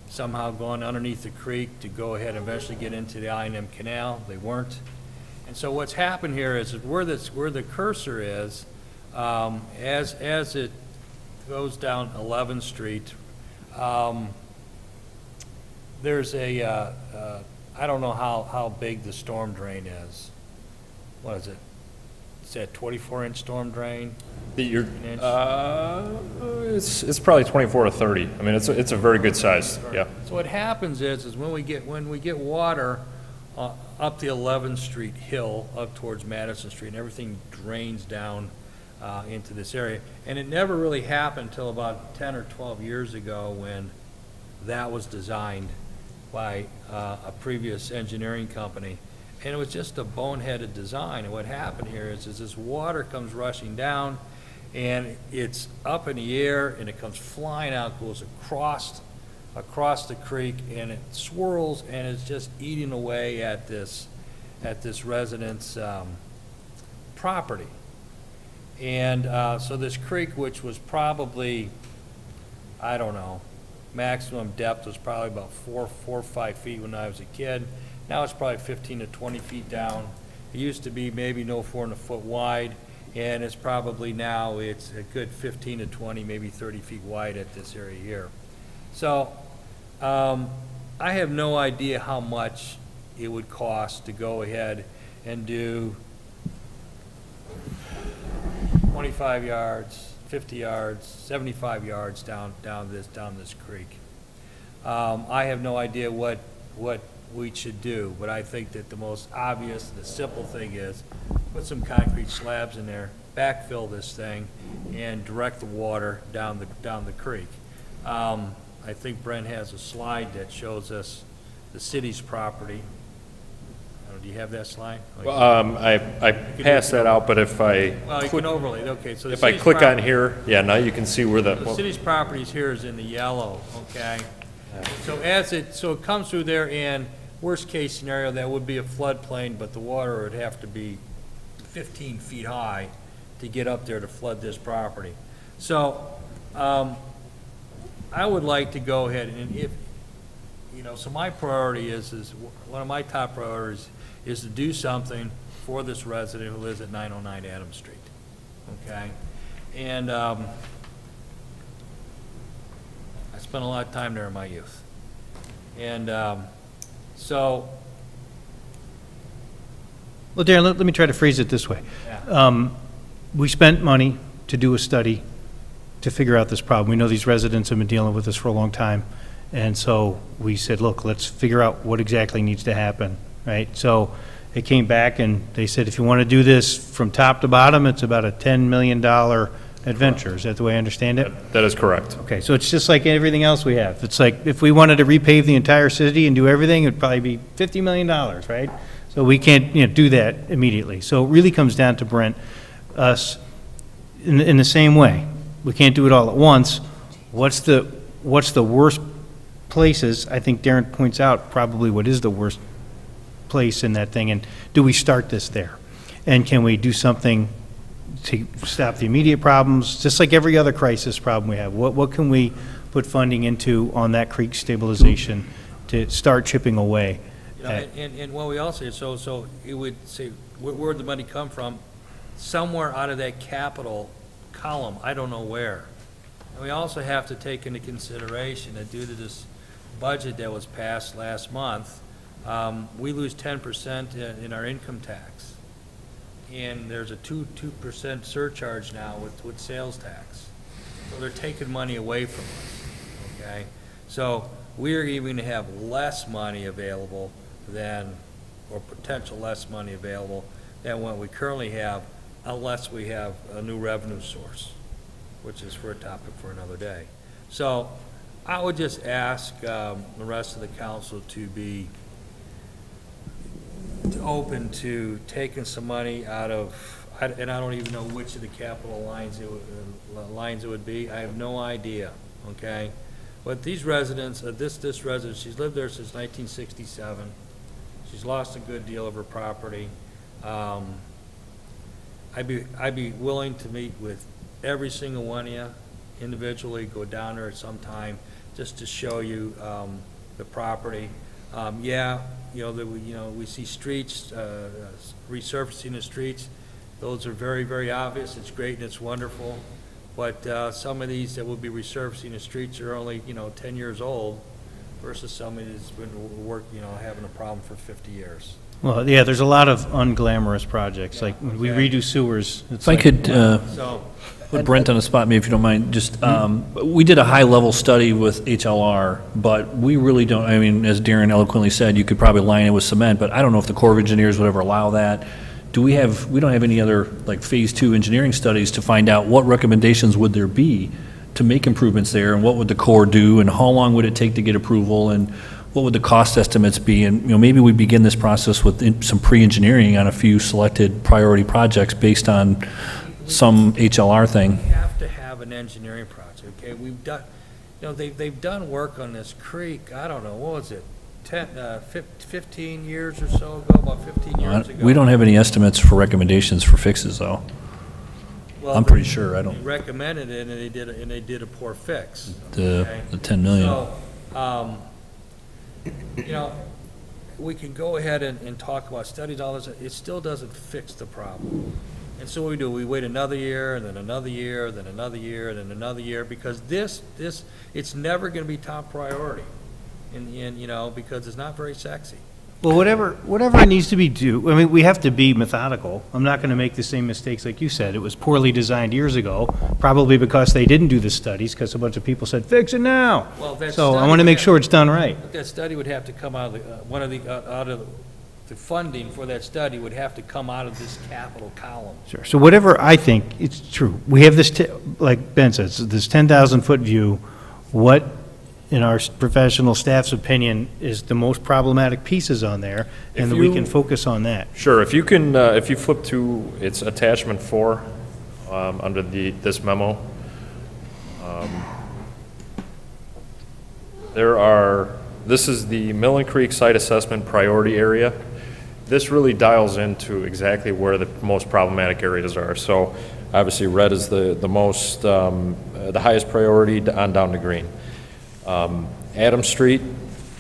Speaker 9: somehow gone underneath the creek to go ahead and eventually get into the I&M Canal. They weren't. And so what's happened here is where the cursor is, as it goes down 11th Street, there's I don't know how big the storm drain is. What is it? Is that 24-inch storm drain?
Speaker 14: It's probably 24 to 30. I mean, it's a very good size. Yeah.
Speaker 9: So what happens is when we get water up the 11th Street hill up towards Madison Street, and everything drains down into this area. And it never really happened until about 10 or 12 years ago when that was designed by a previous engineering company. And it was just a boneheaded design. And what happened here is this water comes rushing down, and it's up in the air, and it comes flying out, goes across the creek, and it swirls, and it's just eating away at this resident's property. And so this creek, which was probably, I don't know, maximum depth was probably about 4 or 5 feet when I was a kid. Now it's probably 15 to 20 feet down. It used to be maybe no 4 foot wide, and it's probably now it's a good 15 to 20, maybe 30 feet wide at this area here. So I have no idea how much it would cost to go ahead and do 25 yards, 50 yards, 75 yards down this creek. I have no idea what we should do, but I think that the most obvious, the simple thing is put some concrete slabs in there, backfill this thing, and direct the water down the creek. I think Brent has a slide that shows us the city's property. Do you have that slide?
Speaker 14: Well, I passed that out, but if I
Speaker 9: well, you can overlay. Okay, so
Speaker 14: if I click on here, yeah, now you can see where
Speaker 9: the city's properties here is in the yellow. Okay, so it comes through there, and worst case scenario that would be a floodplain, but the water would have to be 15 feet high to get up there to flood this property. So I would like to go ahead and so my priority is one of my top priorities is to do something for this resident who lives at 909 Adams Street, okay? And I spent a lot of time there in my youth. And so...
Speaker 6: Well, Darren, let me try to phrase it this way.
Speaker 9: Yeah.
Speaker 6: We spent money to do a study to figure out this problem. We know these residents have been dealing with this for a long time. And so we said, look, let's figure out what exactly needs to happen, right? So it came back and they said, if you want to do this from top to bottom, it's about a $10 million adventure. Is that the way I understand it?
Speaker 14: That is correct.
Speaker 6: Okay, so it's just like everything else we have. It's like if we wanted to repave the entire city and do everything, it'd probably be $50 million, right? So we can't, do that immediately. So it really comes down to, Brent, us in the same way. We can't do it all at once. What's the worst places? I think Darren points out probably what is the worst place in that thing, and do we start this there? And can we do something to stop the immediate problems, just like every other crisis problem we have? What can we put funding into on that creek stabilization to start chipping away?
Speaker 9: And what we also, so it would say, where'd the money come from? Somewhere out of that capital column, I don't know where. And we also have to take into consideration that due to this budget that was passed last month, we lose 10% in our income tax. And there's a 2% surcharge now with sales tax. So they're taking money away from us, okay? So we're even to have less money available than, or potential less money available than what we currently have, unless we have a new revenue source, which is for a topic for another day. So I would just ask the rest of the council to be open to taking some money out of, and I don't even know which of the capital lines it would be. I have no idea, okay? But these residents, this resident, she's lived there since 1967. She's lost a good deal of her property. I'd be willing to meet with every single one of you individually, go down there at some time just to show you the property. Yeah, we see streets, resurfacing the streets. Those are very, very obvious. It's great and it's wonderful. But some of these that will be resurfacing the streets are only, 10 years old versus somebody that's been having a problem for 50 years.
Speaker 6: Well, yeah, there's a lot of unglamorous projects. Like when we redo sewers.
Speaker 5: If I could put Brent on the spot, maybe if you don't mind, just, we did a high-level study with HLR, but we really don't, I mean, as Darren eloquently said, you could probably line it with cement, but I don't know if the Corps of Engineers would ever allow that. We don't have any other, like, Phase 2 engineering studies to find out what recommendations would there be to make improvements there, and what would the Corps do, and how long would it take to get approval, and what would the cost estimates be? And, maybe we begin this process with some pre-engineering on a few selected priority projects based on some HLR thing.
Speaker 9: We have to have an engineering project, okay? We've done, they've done work on this creek, I don't know, what was it? 15 years or so ago, about 15 years ago.
Speaker 5: We don't have any estimates for recommendations for fixes, though.
Speaker 9: Well,
Speaker 5: I'm pretty sure. I don't.
Speaker 9: They recommended it, and they did a poor fix.
Speaker 5: The 10 million.
Speaker 9: So, we can go ahead and talk about studies, all this. It still doesn't fix the problem. And so what we do, we wait another year, and then another year, then another year, and then another year, because it's never going to be top priority. And because it's not very sexy.
Speaker 6: Well, whatever it needs to be I mean, we have to be methodical. I'm not going to make the same mistakes like you said. It was poorly designed years ago, probably because they didn't do the studies, because a bunch of people said, fix it now.
Speaker 9: Well,
Speaker 6: so I want to make sure it's done right.
Speaker 9: But that study would have to come out of the funding for that study would have to come out of this capital column.
Speaker 6: Sure. So whatever I think, it's true. We have this, like Ben says, this 10,000-foot view. What, in our professional staff's opinion, is the most problematic pieces on there, and we can focus on that.
Speaker 14: Sure. If you can, if you flip to its attachment 4 under this memo, this is the Millen Creek Site Assessment Priority Area. This really dials into exactly where the most problematic areas are. So obviously red is the most, the highest priority on down to green. Adam Street,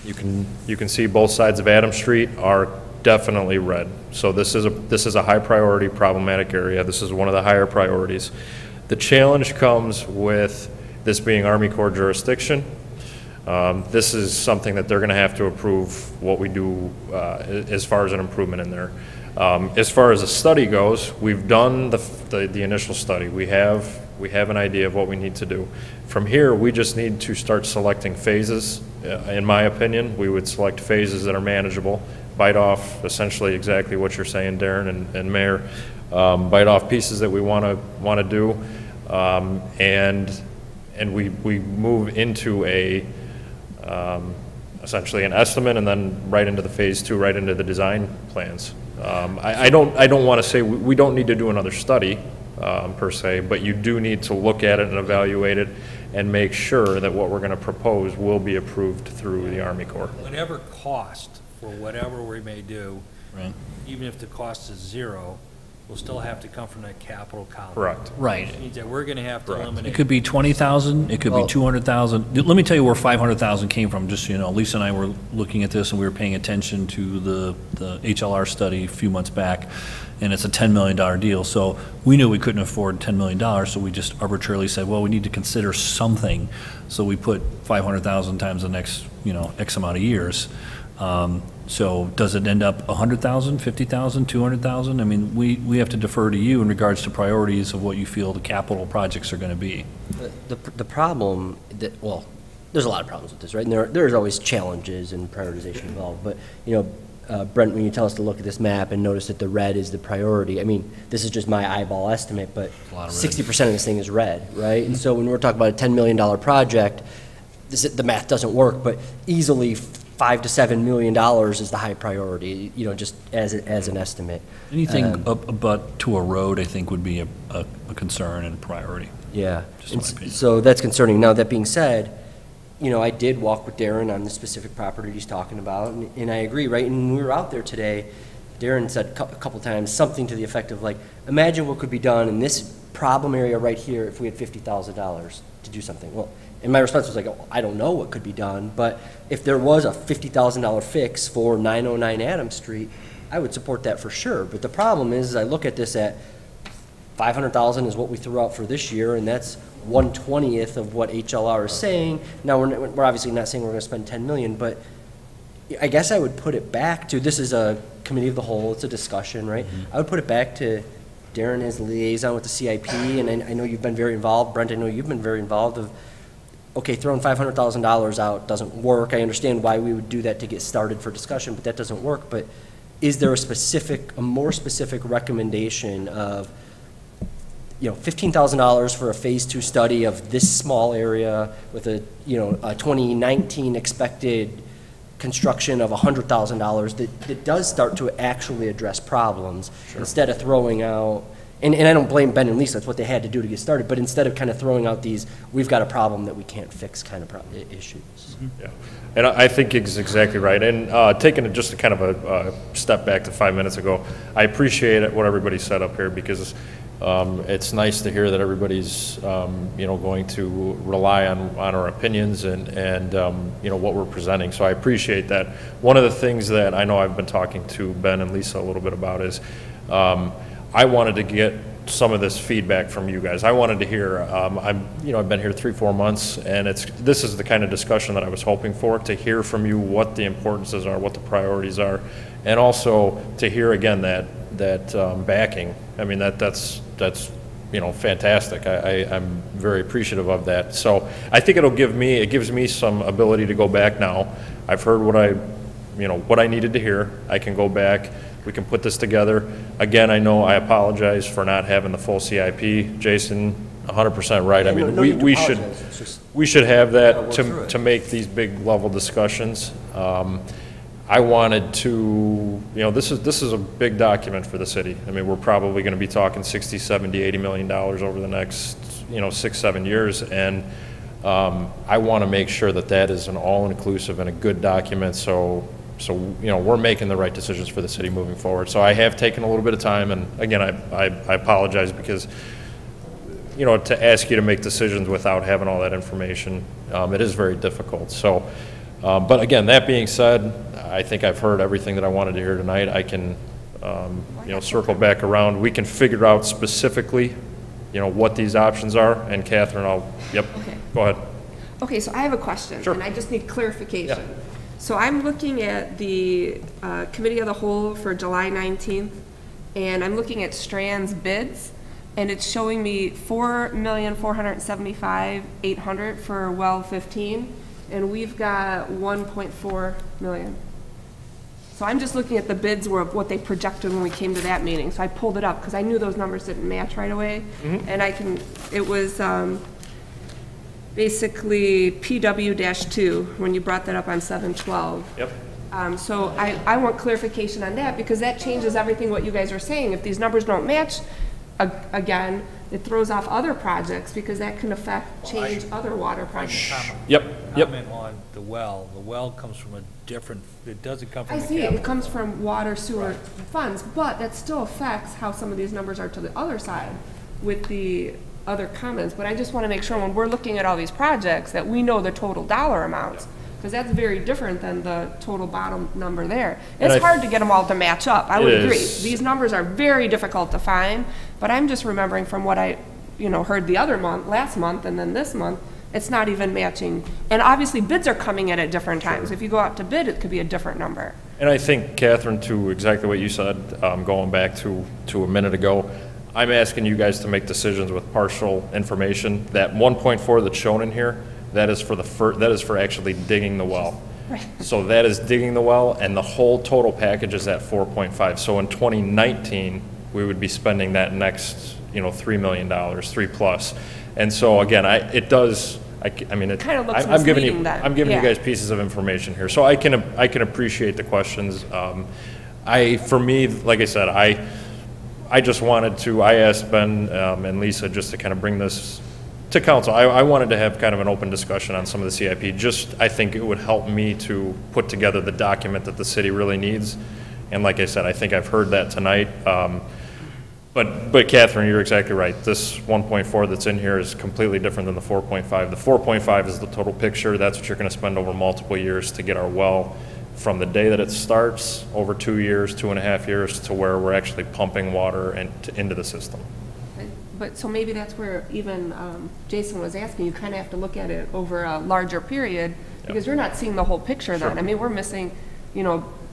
Speaker 14: you can see both sides of Adam Street are definitely red. So this is a high priority problematic area. This is one of the higher priorities. The challenge comes with this being Army Corps jurisdiction. This is something that they're going to have to approve what we do as far as an improvement in there. As far as the study goes, we've done the initial study. We have an idea of what we need to do. From here, we just need to start selecting phases. In my opinion, we would select phases that are manageable, bite off essentially exactly what you're saying, Darren and Mayor, bite off pieces that we want to do. and we move into a, essentially an estimate, and then right into the phase 2, right into the design plans. I don't want to say we don't need to do another study per se, but you do need to look at it and evaluate it and make sure that what we're going to propose will be approved through the Army Corps.
Speaker 9: Whatever cost for whatever we may do,
Speaker 5: Right.
Speaker 9: even if the cost is zero, will still have to come from that capital column.
Speaker 14: Correct.
Speaker 5: Right.
Speaker 9: Which means that we're going to have to
Speaker 14: Correct.
Speaker 9: eliminate.
Speaker 5: It could be 20,000, it could be 200,000. Let me tell you where 500,000 came from, just so you know. Lisa and I were looking at this, and we were paying attention to the HLR study a few months back, and it's a $10 million deal. So we knew we couldn't afford $10 million, so we just arbitrarily said, well, we need to consider something. So we put 500,000 times the next, X amount of years. So does it end up 100,000, 50,000, 200,000? I mean, we have to defer to you in regards to priorities of what you feel the capital projects are going to be.
Speaker 10: The problem, well, there's a lot of problems with this, right? And there's always challenges and prioritization involved. But, Brent, when you tell us to look at this map and notice that the red is the priority, I mean, this is just my eyeball estimate, but 60% of this thing is red, right? And so when we're talking about a $10 million project, the math doesn't work, but easily $5 to $7 million is the high priority, just as an estimate.
Speaker 5: Anything but to a road, I think, would be a concern and a priority.
Speaker 10: Yeah,
Speaker 5: Just in my opinion.
Speaker 10: so that's concerning. Now, that being said, I did walk with Darren on the specific property he's talking about, and I agree, right? And when we were out there today, Darren said a couple times something to the effect of, like, imagine what could be done in this problem area right here if we had $50,000 to do something. Well, and my response was like, oh, I don't know what could be done, but if there was a $50,000 fix for 909 Adams Street, I would support that for sure. But the problem is, I look at this at $500,000 is what we threw out for this year, and that's 1/20th of what HLR is saying. Now, we're obviously not saying we're going to spend $10 million, but I guess I would put it back to, this is a committee of the whole, it's a discussion, right? I would put it back to Darren as liaison with the CIP, and I know you've been very involved. Brent, I know you've been very involved of, okay, throwing $500,000 out doesn't work. I understand why we would do that to get started for discussion, but that doesn't work. But is there a more specific recommendation of, $15,000 for a phase 2 study of this small area with a 2019 expected construction of $100,000 that does start to actually address problems instead of throwing out, and I don't blame Ben and Lisa, that's what they had to do to get started, but instead of kind of throwing out these, we've got a problem that we can't fix kind of issues.
Speaker 14: Yeah, and I think it's exactly right. And taking it just a kind of a step back to 5 minutes ago, I appreciate what everybody said up here, because it's nice to hear that everybody's going to rely on our opinions and what we're presenting. So I appreciate that. One of the things that I know I've been talking to Ben and Lisa a little bit about is I wanted to get some of this feedback from you guys. I wanted to hear, I've been here 3-4 months, and this is the kind of discussion that I was hoping for, to hear from you what the importances are, what the priorities are, and also to hear again that backing. I mean, that's fantastic. I'm very appreciative of that. So I think it gives me some ability to go back now. I've heard what I needed to hear. I can go back. We can put this together. Again, I know I apologize for not having the full CIP. Jason, 100% right. I mean, we should have that to make these big level discussions. I wanted to, this is a big document for the city. I mean, we're probably going to be talking 60, 70, $80 million over the next, 6-7 years. And I want to make sure that is an all-inclusive and a good document. So we're making the right decisions for the city moving forward. So I have taken a little bit of time, and again, I apologize, because to ask you to make decisions without having all that information, it is very difficult. So, but again, that being said, I think I've heard everything that I wanted to hear tonight. I can, circle back around. We can figure out specifically, what these options are. And Catherine, okay. Go ahead.
Speaker 2: Okay, so I have a question, and I just need clarification.
Speaker 14: Yeah.
Speaker 2: So I'm looking at the committee of the whole for July 19th, and I'm looking at Strand's bids, and it's showing me $4,475,800 for well 15, and we've got 1.4 million. So I'm just looking at the bids were what they projected when we came to that meeting. So I pulled it up because I knew those numbers didn't match right away. And it was basically PW-2 when you brought that up on 7/12.
Speaker 14: Yep.
Speaker 2: So I want clarification on that because that changes everything what you guys are saying. If these numbers don't match again, it throws off other projects because that can change other water projects.
Speaker 14: Yep.
Speaker 9: Comment on the well. The well comes from a different, it doesn't come from
Speaker 2: I
Speaker 9: the
Speaker 2: see it,
Speaker 9: capital.
Speaker 2: it comes from water sewer funds, but that still affects how some of these numbers are to the other side with the other comments. But I just want to make sure when we're looking at all these projects that we know the total dollar amounts. Because that's very different than the total bottom number there. It's hard to get them all to match up, I would agree. These numbers are very difficult to find, but I'm just remembering from what I, heard the other month, last month, and then this month, it's not even matching. And obviously bids are coming in at different times. If you go out to bid, it could be a different number.
Speaker 14: And I think, Catherine, to exactly what you said, going back to a minute ago, I'm asking you guys to make decisions with partial information. That 1.4 that's shown in here, that is for actually digging the well.
Speaker 2: Right.
Speaker 14: So that is digging the well, and the whole total package is at 4.5. So in 2019, we would be spending that next, $3 million, 3+. And so again, it
Speaker 2: kind of looks
Speaker 14: I'm giving
Speaker 2: misleading then.
Speaker 14: I'm giving you guys pieces of information here, so I can appreciate the questions. For me, like I said, I just wanted to. I asked Ben and Lisa just to kind of bring this to council. I wanted to have kind of an open discussion on some of the CIP. I think it would help me to put together the document that the city really needs. And like I said, I think I've heard that tonight. But Catherine, you're exactly right. This 1.4 that's in here is completely different than the 4.5. The 4.5 is the total picture. That's what you're going to spend over multiple years to get our well from the day that it starts over 2 years, 2.5 years, to where we're actually pumping water into the system.
Speaker 2: But so maybe that's where even Jason was asking, you kind of have to look at it over a larger period because you're not seeing the whole picture then. I mean, we're missing,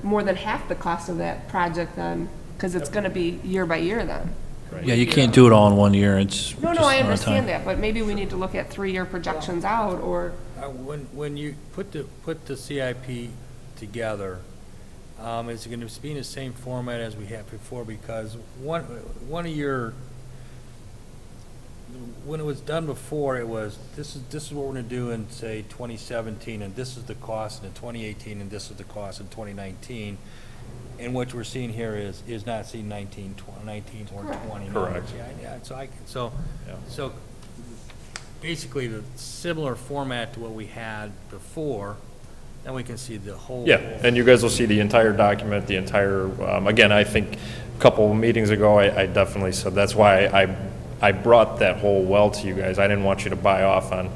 Speaker 2: more than half the cost of that project then because it's going to be year by year then.
Speaker 14: Right.
Speaker 5: Yeah, you can't do it all in 1 year. It's
Speaker 2: No,
Speaker 5: just
Speaker 2: I
Speaker 5: not time.
Speaker 2: understand that, but maybe we need to look at 3-year projections out or.
Speaker 9: When you put the CIP together, it's going to be in the same format as we had before because one of your, when it was done before, it was this is what we're going to do in say 2017, and this is the cost in 2018, and this is the cost in 2019. And what we're seeing here is not seeing 19 or 20.
Speaker 14: Correct.
Speaker 9: Yeah. So basically the similar format to what we had before. Then we can see the whole.
Speaker 14: Yeah, and you guys will see the entire document, the entire. Again, I think a couple of meetings ago, I definitely said that's why I brought that whole well to you guys. I didn't want you to buy off on.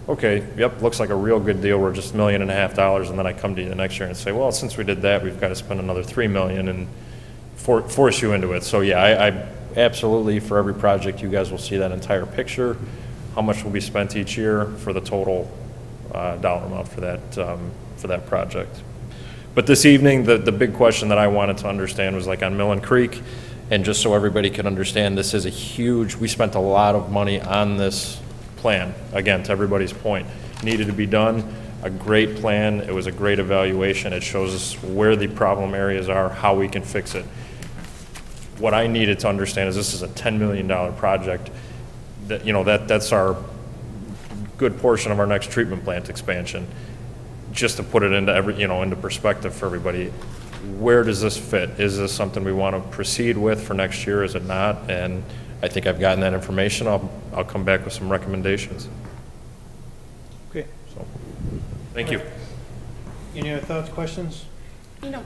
Speaker 14: Okay, yep, looks like a real good deal. We're just $1.5 million, and then I come to you the next year and say, well, since we did that, we've got to spend another $3 million and force you into it. So yeah, I absolutely, for every project, you guys will see that entire picture, how much will be spent each year for the total dollar amount for that project. But this evening, the big question that I wanted to understand was like on Millen Creek, and just so everybody can understand, this is we spent a lot of money on this plan. Again, to everybody's point, needed to be done. A great plan. It was a great evaluation. It shows us where the problem areas are, how we can fix it. What I needed to understand is this is a $10 million project. That's our good portion of our next treatment plant expansion. Just to put it into into perspective for everybody, where does this fit? Is this something we want to proceed with for next year? Is it not? And I think I've gotten that information. I'll come back with some recommendations.
Speaker 6: Okay.
Speaker 14: So, thank you.
Speaker 6: Any other thoughts, questions?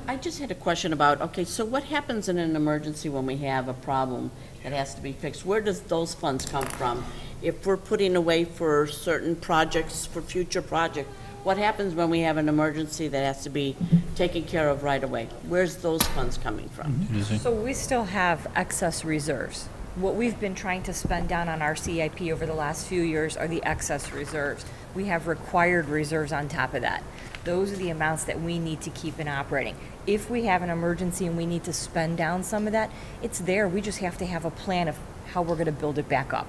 Speaker 11: I just had a question about, okay, so what happens in an emergency when we have a problem that has to be fixed? Where does those funds come from? If we're putting away for certain projects, for future projects, what happens when we have an emergency that has to be taken care of right away? Where's those funds coming from?
Speaker 12: So we still have excess reserves. What we've been trying to spend down on our CIP over the last few years are the excess reserves. We have required reserves on top of that. Those are the amounts that we need to keep in operating. If we have an emergency and we need to spend down some of that, it's there. We just have to have a plan of how we're going to build it back up.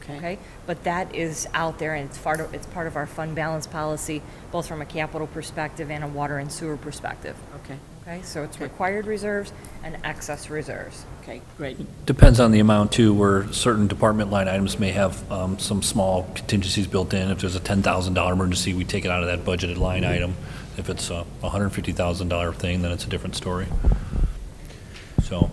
Speaker 12: Okay? But that is out there, and it's part of our fund balance policy, both from a capital perspective and a water and sewer perspective.
Speaker 11: Okay,
Speaker 12: Okay, so it's required reserves and excess reserves.
Speaker 11: Okay, great.
Speaker 5: Depends on the amount too, where certain department line items may have some small contingencies built in. If there's a $10,000 emergency, we take it out of that budgeted line item. If it's a $150,000 thing, then it's a different story. So,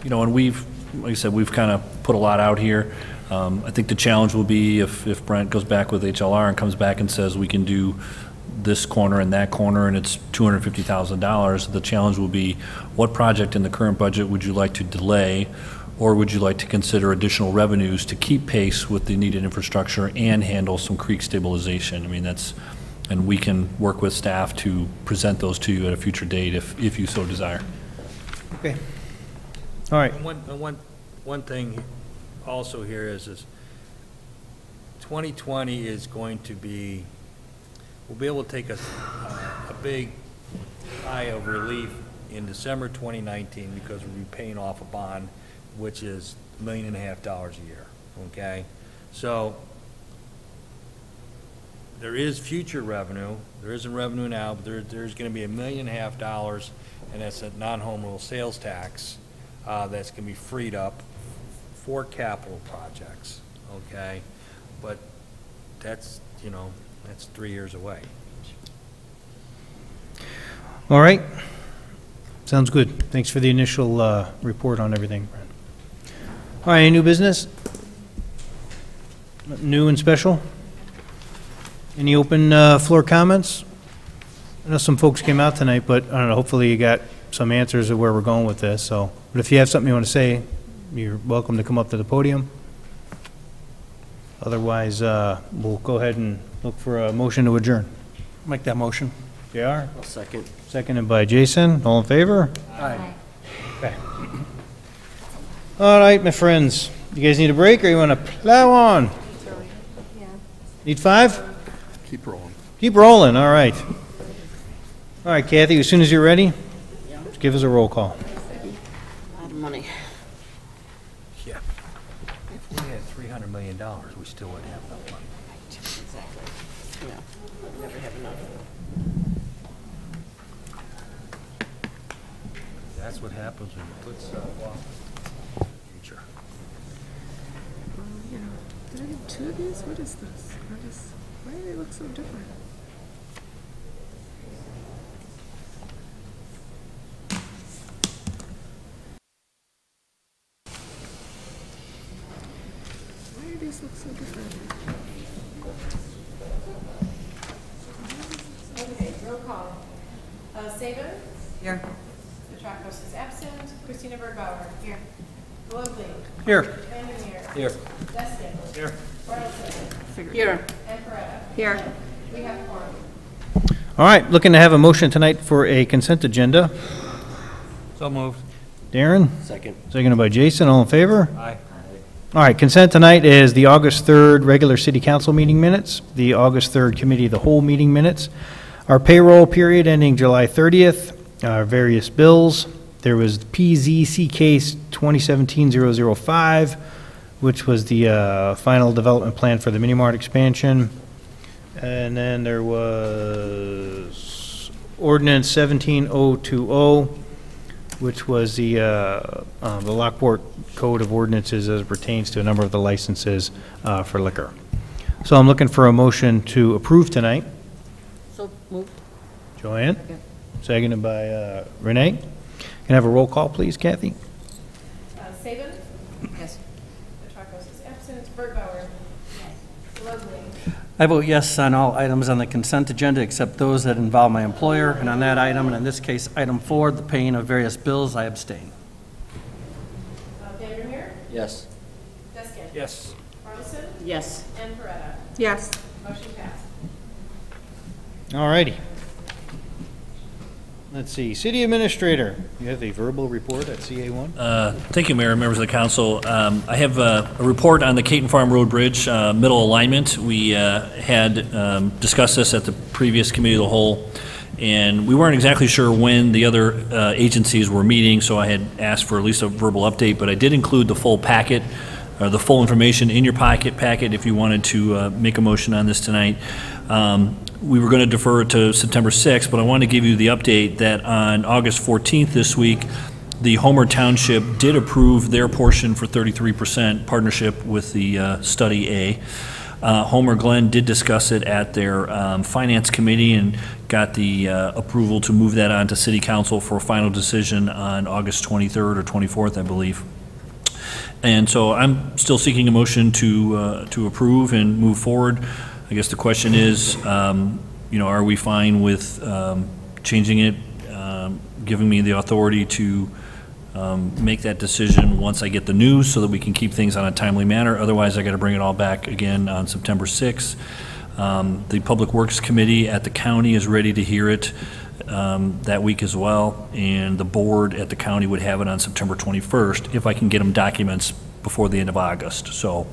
Speaker 5: you know, and we've, like I said, we've kind of put a lot out here. I think the challenge will be if Brent goes back with HLR and comes back and says we can do this corner and that corner and it's $250,000, the challenge will be what project in the current budget would you like to delay, or would you like to consider additional revenues to keep pace with the needed infrastructure and handle some creek stabilization? I mean, that's, and we can work with staff to present those to you at a future date if you so desire.
Speaker 6: Okay. All right.
Speaker 9: And one thing also here is 2020 is going to be, we'll be able to take a big eye of relief in December 2019 because we'll be paying off a bond, which is $1.5 million a year, okay? So there is future revenue. There isn't revenue now, but there's going to be $1.5 million, and that's a non-home rule sales tax that's going to be freed up for capital projects, okay? But that's, you know, that's 3 years away.
Speaker 6: All right. Sounds good. Thanks for the initial report on everything, Brent. All right, any new business? New and special? Any open floor comments? I know some folks came out tonight, but I don't know, hopefully you got some answers of where we're going with this. So, but if you have something you want to say, you're welcome to come up to the podium. Otherwise, we'll go ahead and look for a motion to adjourn.
Speaker 15: Make that motion.
Speaker 6: JR?
Speaker 10: I'll second.
Speaker 6: Seconded by Jason. All in favor?
Speaker 15: Aye.
Speaker 6: Okay. All right, my friends. You guys need a break or you want to plow on? Need 5?
Speaker 14: Keep rolling.
Speaker 6: Keep rolling, all right. All right, Kathy, as soon as you're ready, just give us a roll call.
Speaker 11: A lot of money.
Speaker 9: Yeah. If we had $300 million, we still wouldn't have enough money.
Speaker 11: Exactly. Yeah, never have enough.
Speaker 9: That's what happens when you put stuff off. Future.
Speaker 2: Did I get 2 of these? What is this? Why do they look so different? Why do these look so different?
Speaker 3: Okay, roll call. Saban?
Speaker 8: Here.
Speaker 3: Petrakos is absent. Christina Bergbauer? Here. Globally?
Speaker 15: Here.
Speaker 3: Vandermeer?
Speaker 9: Here.
Speaker 3: Deskin?
Speaker 9: Here.
Speaker 3: Bartleson?
Speaker 11: Here.
Speaker 3: And Coretta?
Speaker 2: Here.
Speaker 3: We have quorum.
Speaker 6: All right, looking to have a motion tonight for a consent agenda.
Speaker 9: So moved.
Speaker 6: Darren?
Speaker 10: Second.
Speaker 6: Seconded by Jason. All in favor?
Speaker 9: Aye.
Speaker 6: All right, consent tonight is the August 3rd regular city council meeting minutes, the August 3rd committee of the whole meeting minutes, our payroll period ending July 30th, our various bills. There was PZC case 2017-005, which was the final development plan for the mini-mart expansion. And then there was ordinance 17020, which was the Lockport Code of Ordinances as it pertains to a number of the licenses for liquor. So I'm looking for a motion to approve tonight.
Speaker 11: So moved.
Speaker 6: Joanne? Seconded by Renee. Can I have a roll call, please, Kathy?
Speaker 3: Saban?
Speaker 8: Yes.
Speaker 3: Petrakos is absent. Bergbauer? Yes. Globally?
Speaker 15: I vote yes on all items on the consent agenda except those that involve my employer, and on that item, and in this case, item 4, the paying of various bills, I abstain.
Speaker 3: Vandermeer?
Speaker 10: Yes.
Speaker 3: Deskin?
Speaker 9: Yes.
Speaker 3: Bartleson?
Speaker 11: Yes.
Speaker 3: And Coretta?
Speaker 2: Yes.
Speaker 3: Motion passed.
Speaker 6: All righty. Let's see, City Administrator, you have a verbal report at CA1?
Speaker 5: Thank you, Mayor and members of the council. I have a report on the Caton Farm Road Bridge middle alignment. We had discussed this at the previous committee of the whole, and we weren't exactly sure when the other agencies were meeting, so I had asked for at least a verbal update, but I did include the full packet, or the full information in your packet if you wanted to make a motion on this tonight. we were going to defer it to September 6th, but I wanted to give you the update that on August 14th this week, the Homer Township did approve their portion for 33% partnership with the Study A. Homer Glen did discuss it at their Finance Committee and got the approval to move that on to City Council for a final decision on August 23rd or 24th, I believe. And so I'm still seeking a motion to approve and move forward. I guess the question is, are we fine with changing it, giving me the authority to make that decision once I get the news so that we can keep things on a timely manner? Otherwise, I got to bring it all back again on September 6th. The Public Works Committee at the county is ready to hear it that week as well, and the board at the county would have it on September 21st if I can get them documents before the end of August. So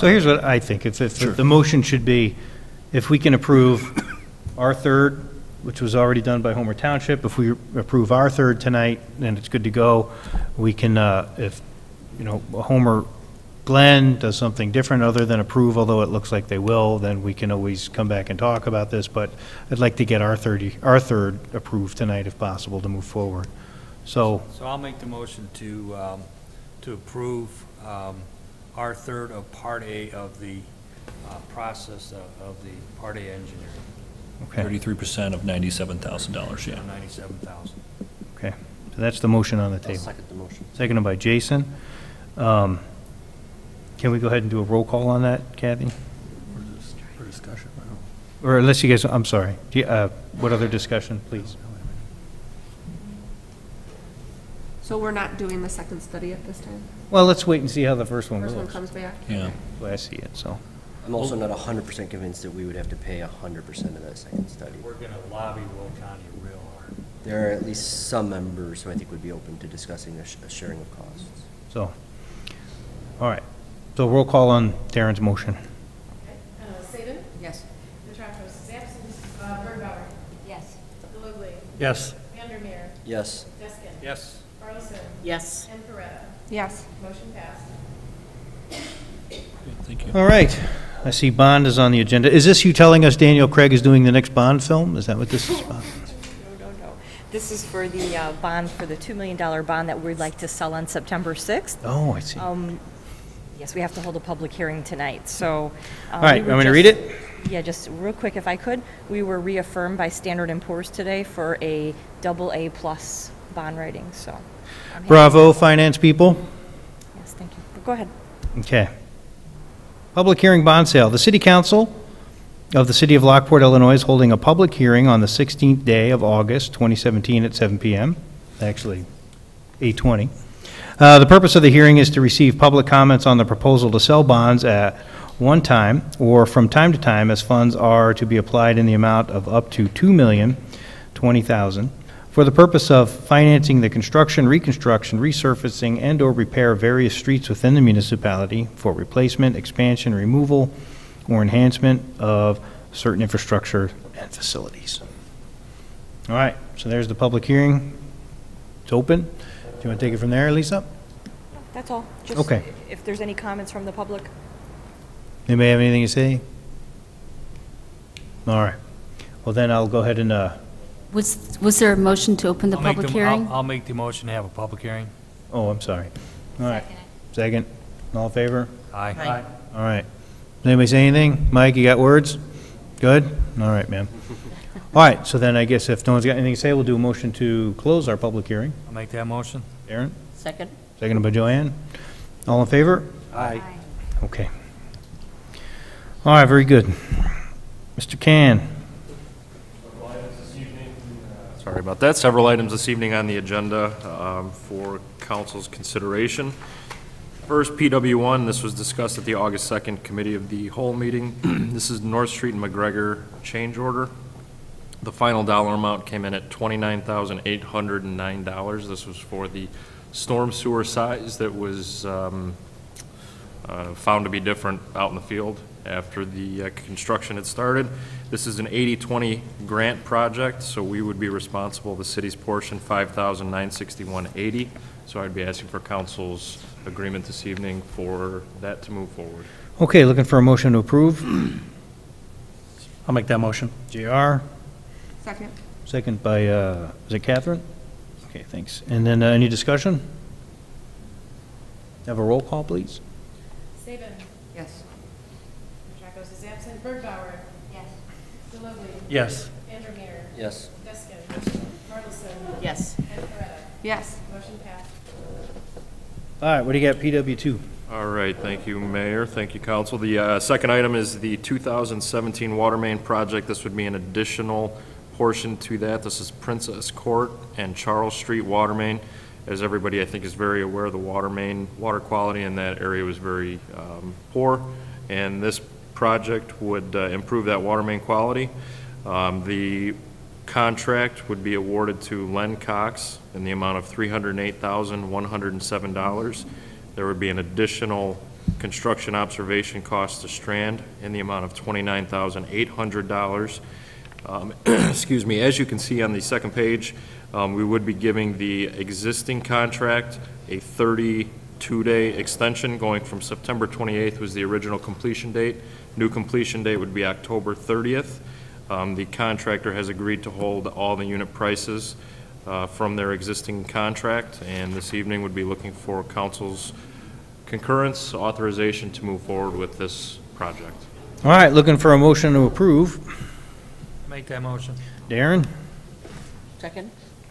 Speaker 6: here's what I think. If the motion should be, if we can approve our third, which was already done by Homer Township, if we approve our third tonight, then it's good to go. We can, if, Homer Glen does something different other than approve, although it looks like they will, then we can always come back and talk about this, but I'd like to get our third approved tonight if possible to move forward. So
Speaker 9: I'll make the motion to approve our third of Part A of the process of the Part A engineering.
Speaker 6: Okay.
Speaker 5: 33% of $97,000, yeah.
Speaker 9: 97,000.
Speaker 6: Okay, so that's the motion on the table.
Speaker 10: I'll second the motion.
Speaker 6: Seconded by Jason. Can we go ahead and do a roll call on that, Kathy?
Speaker 15: For discussion.
Speaker 6: Or unless you guys, I'm sorry. What other discussion, please?
Speaker 2: So we're not doing the second study at this time?
Speaker 6: Well, let's wait and see how the first one goes.
Speaker 2: First one comes back?
Speaker 5: Yeah.
Speaker 6: The way I see it, so.
Speaker 10: I'm also not 100% convinced that we would have to pay 100% of that second study.
Speaker 9: We're going to lobby Will County real hard.
Speaker 10: There are at least some members who I think would be open to discussing a sharing of costs.
Speaker 6: So, all right. So roll call on Darren's motion.
Speaker 3: Saban?
Speaker 11: Yes.
Speaker 3: Petrakos is absent. Birdbauer?
Speaker 12: Yes.
Speaker 3: Delogley?
Speaker 15: Yes.
Speaker 3: Vandermeer?
Speaker 10: Yes.
Speaker 3: Deskin?
Speaker 9: Yes.
Speaker 3: Carlson?
Speaker 11: Yes.
Speaker 3: And Coretta?
Speaker 2: Yes.
Speaker 3: Motion passed.
Speaker 5: Thank you.
Speaker 6: All right. I see Bond is on the agenda. Is this you telling us Daniel Craig is doing the next Bond film? Is that what this is about?
Speaker 12: No. This is for the bond, for the $2 million bond that we'd like to sell on September 6th.
Speaker 6: Oh, I see.
Speaker 12: Yes, we have to hold a public hearing tonight, so.
Speaker 6: All right, I'm going to read it?
Speaker 12: Yeah, just real quick if I could. We were reaffirmed by Standard & Poor's today for a AA+ bond rating, so.
Speaker 6: Bravo, finance people.
Speaker 12: Yes, thank you. Go ahead.
Speaker 6: Okay. Public hearing bond sale. The City Council of the City of Lockport, Illinois is holding a public hearing on the 16th day of August, 2017 at 7 p.m. Actually, 8:20. The purpose of the hearing is to receive public comments on the proposal to sell bonds at one time or from time to time as funds are to be applied in the amount of up to $2,020,000 for the purpose of financing the construction, reconstruction, resurfacing, and/or repair of various streets within the municipality for replacement, expansion, removal, or enhancement of certain infrastructure and facilities. All right, so there's the public hearing. It's open. Do you want to take it from there, Lisa?
Speaker 12: That's all. Just
Speaker 6: Okay.
Speaker 12: if there's any comments from the public.
Speaker 6: Anybody have anything to say? All right. Well, then I'll go ahead and,
Speaker 13: Was there a motion to open the public hearing?
Speaker 9: I'll make the motion to have a public hearing.
Speaker 6: oh, I'm sorry. All right. Second. All in favor?
Speaker 9: Aye.
Speaker 6: All right. Does anybody say anything? Mike, you got words? Good? All right, ma'am. All right, so then I guess if no one's got anything to say, we'll do a motion to close our public hearing.
Speaker 9: I'll make that motion.
Speaker 6: Aaron?
Speaker 11: Second?
Speaker 6: Seconded by Joanne. All in favor?
Speaker 9: Aye.
Speaker 6: Okay. All right, very good. Mr. Can.
Speaker 14: Sorry about that. Several items this evening on the agenda for council's consideration. First, PW1, this was discussed at the August 2nd Committee of the Whole meeting. This is North Street and McGregor change order. The final dollar amount came in at $29,809. This was for the storm sewer size that was found to be different out in the field after the construction had started. This is an 80-20 grant project, so we would be responsible, the city's portion, $5,961.80. So I'd be asking for council's agreement this evening for that to move forward.
Speaker 6: Okay, looking for a motion to approve.
Speaker 15: I'll make that motion.
Speaker 6: JR,
Speaker 2: Second.
Speaker 6: second by, is it Catherine? Okay, thanks. And then any discussion? Have a roll call, please?
Speaker 3: Saban.
Speaker 2: Yes.
Speaker 3: Petracco is absent. Birdbauer. Yes. Delovey.
Speaker 15: Yes.
Speaker 3: Vandermeer.
Speaker 10: Yes.
Speaker 3: Deskin. Marlison.
Speaker 11: Yes.
Speaker 3: And Coretta.
Speaker 2: Yes.
Speaker 3: Motion passed.
Speaker 6: All right, what do you got, PW2?
Speaker 14: All right, thank you, Mayor. Thank you, Council. The second item is the 2017 water main project. This would be an additional portion to that. This is Princess Court and Charles Street water main. As everybody, I think, is very aware, the water quality in that area was very poor, and this project would improve that water main quality. The contract would be awarded to Len Cox in the amount of $308,107. There would be an additional construction observation cost to Strand in the amount of $29,800. Excuse me, as you can see on the second page, we would be giving the existing contract a 32-day extension going from September 28th was the original completion date. New completion date would be October 30th. The contractor has agreed to hold all the unit prices from their existing contract, and this evening would be looking for council's concurrence, authorization to move forward with this project.
Speaker 6: All right, looking for a motion to approve.
Speaker 9: Make that motion.
Speaker 6: Darren,
Speaker 11: Second?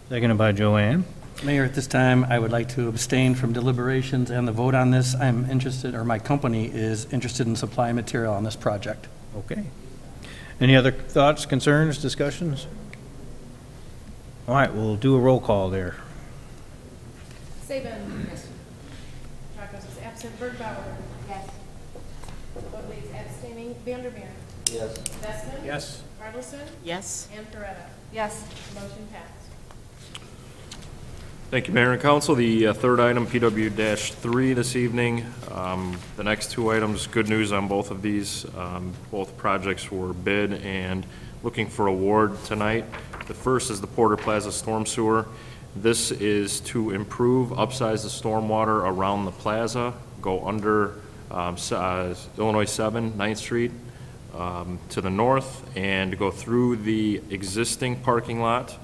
Speaker 6: seconded by Joanne.
Speaker 15: Mayor, at this time, I would like to abstain from deliberations and the vote on this. I'm interested, or my company is interested in supply material on this project.
Speaker 6: Okay. Any other thoughts, concerns, discussions? All right, we'll do a roll call there.
Speaker 3: Saban. Yes. Petracco is absent. Birdbauer. Yes. Delovey is abstaining. Vandermeer.
Speaker 10: Yes.
Speaker 3: Deskin.
Speaker 9: Yes.
Speaker 3: Marlison.
Speaker 11: Yes.
Speaker 3: And Coretta.
Speaker 2: Yes.
Speaker 3: Motion passed.
Speaker 14: Thank you, Mayor and Council. The third item, PW-3 this evening. The next two items, good news on both of these. Both projects were bid and looking for award tonight. The first is the Porter Plaza Storm Sewer. This is to improve, upsize the stormwater around the plaza, go under Illinois 7, 9th Street to the north, and go through the existing parking lot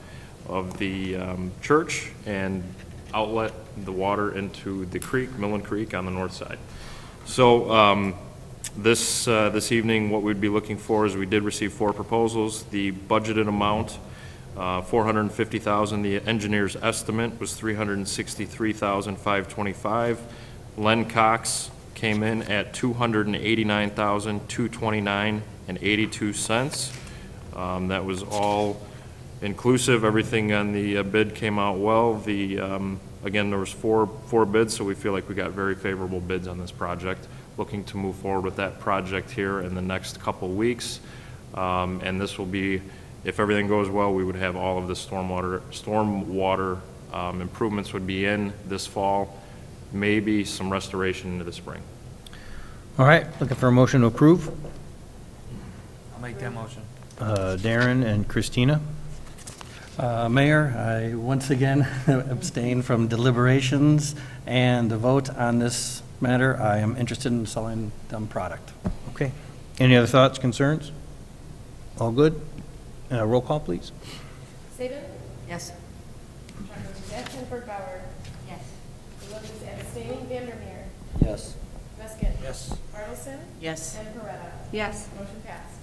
Speaker 14: of the church and outlet the water into the creek, Millen Creek, on the north side. So this evening, what we'd be looking for is we did receive 4 proposals. The budgeted amount, $450,000. The engineer's estimate was $363,525. Len Cox came in at $289,229.82. That was all inclusive. Everything on the bid came out well. Again, there was four bids, so we feel like we got very favorable bids on this project. Looking to move forward with that project here in the next couple weeks. And this will be, if everything goes well, we would have all of the stormwater improvements would be in this fall, maybe some restoration into the spring.
Speaker 6: All right, looking for a motion to approve.
Speaker 9: I'll make that motion.
Speaker 6: Darren and Christina.
Speaker 15: Mayor, I once again abstain from deliberations and the vote on this matter. I am interested in selling them product.
Speaker 6: Okay. Any other thoughts, concerns? All good? Roll call, please.
Speaker 3: Saban.
Speaker 11: Yes.
Speaker 3: Petracco is absent. Birdbauer. Yes. Delovey is abstaining. Vandermeer.
Speaker 10: Yes.
Speaker 3: Deskin.
Speaker 9: Yes.
Speaker 3: Marlison.
Speaker 11: Yes.
Speaker 3: And Coretta.
Speaker 2: Yes.
Speaker 3: Motion passed.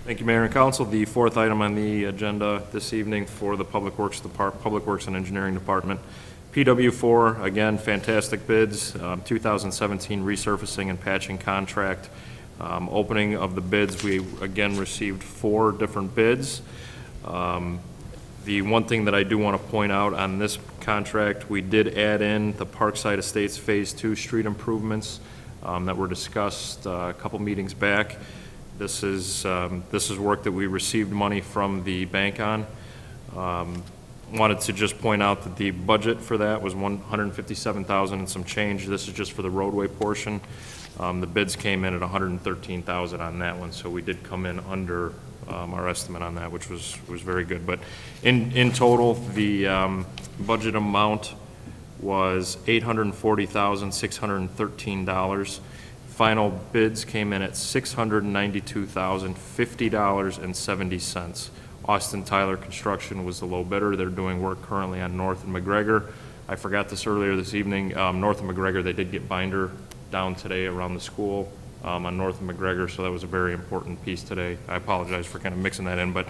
Speaker 14: Thank you, Mayor and Council. The fourth item on the agenda this evening for the Public Works and Engineering Department. PW4, again, fantastic bids. 2017 resurfacing and patching contract. Opening of the bids, we again received 4 different bids. The one thing that I do want to point out on this contract, we did add in the Parkside Estates Phase 2 street improvements that were discussed a couple meetings back. This is work that we received money from the bank on. Wanted to just point out that the budget for that was $157,000 and some change. This is just for the roadway portion. The bids came in at $113,000 on that one, so we did come in under our estimate on that, which was very good. But in total, the budget amount was $840,613. Final bids came in at $692,050.70. Austin Tyler Construction was the low bidder. They're doing work currently on North and McGregor. I forgot this earlier this evening. North and McGregor, they did get binder down today around the school on North and McGregor, so that was a very important piece today. I apologize for kind of mixing that in, but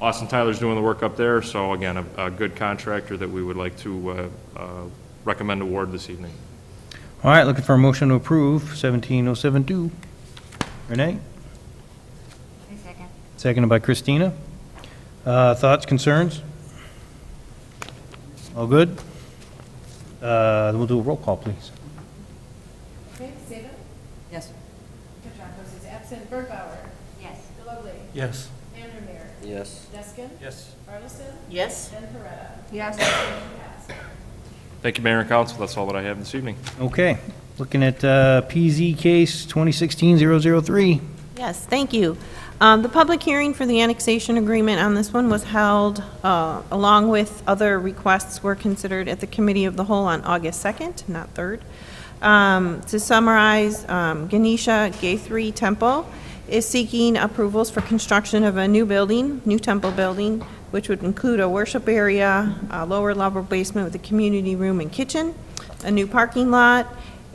Speaker 14: Austin Tyler's doing the work up there, so again, a good contractor that we would like to recommend award this evening.
Speaker 6: All right, looking for a motion to approve 17072. Renee?
Speaker 13: Second.
Speaker 6: Seconded by Christina. Thoughts, concerns? All good? We'll do a roll call, please.
Speaker 3: Okay, Saban.
Speaker 8: Yes.
Speaker 3: Petrakos is absent. Bergbauer.
Speaker 13: Yes.
Speaker 3: Delugly.
Speaker 15: Yes.
Speaker 3: Vandermeer.
Speaker 10: Yes.
Speaker 3: Deskin.
Speaker 9: Yes.
Speaker 3: Bartleson.
Speaker 11: Yes.
Speaker 3: And Coretta.
Speaker 2: Yes.
Speaker 3: Motion passed.
Speaker 14: Thank you, Mayor and Council. That's all that I have this evening.
Speaker 6: Okay, looking at PZ case 2016-003.
Speaker 3: Yes, thank you. The public hearing for the annexation agreement on this one was held, along with other requests were considered at the Committee of the Whole on August 2nd, not 3rd. To summarize, Ganesha Gaithri Temple is seeking approvals for construction of a new building, new temple building, which would include a worship area, a lower level basement with a community room and kitchen, a new parking lot,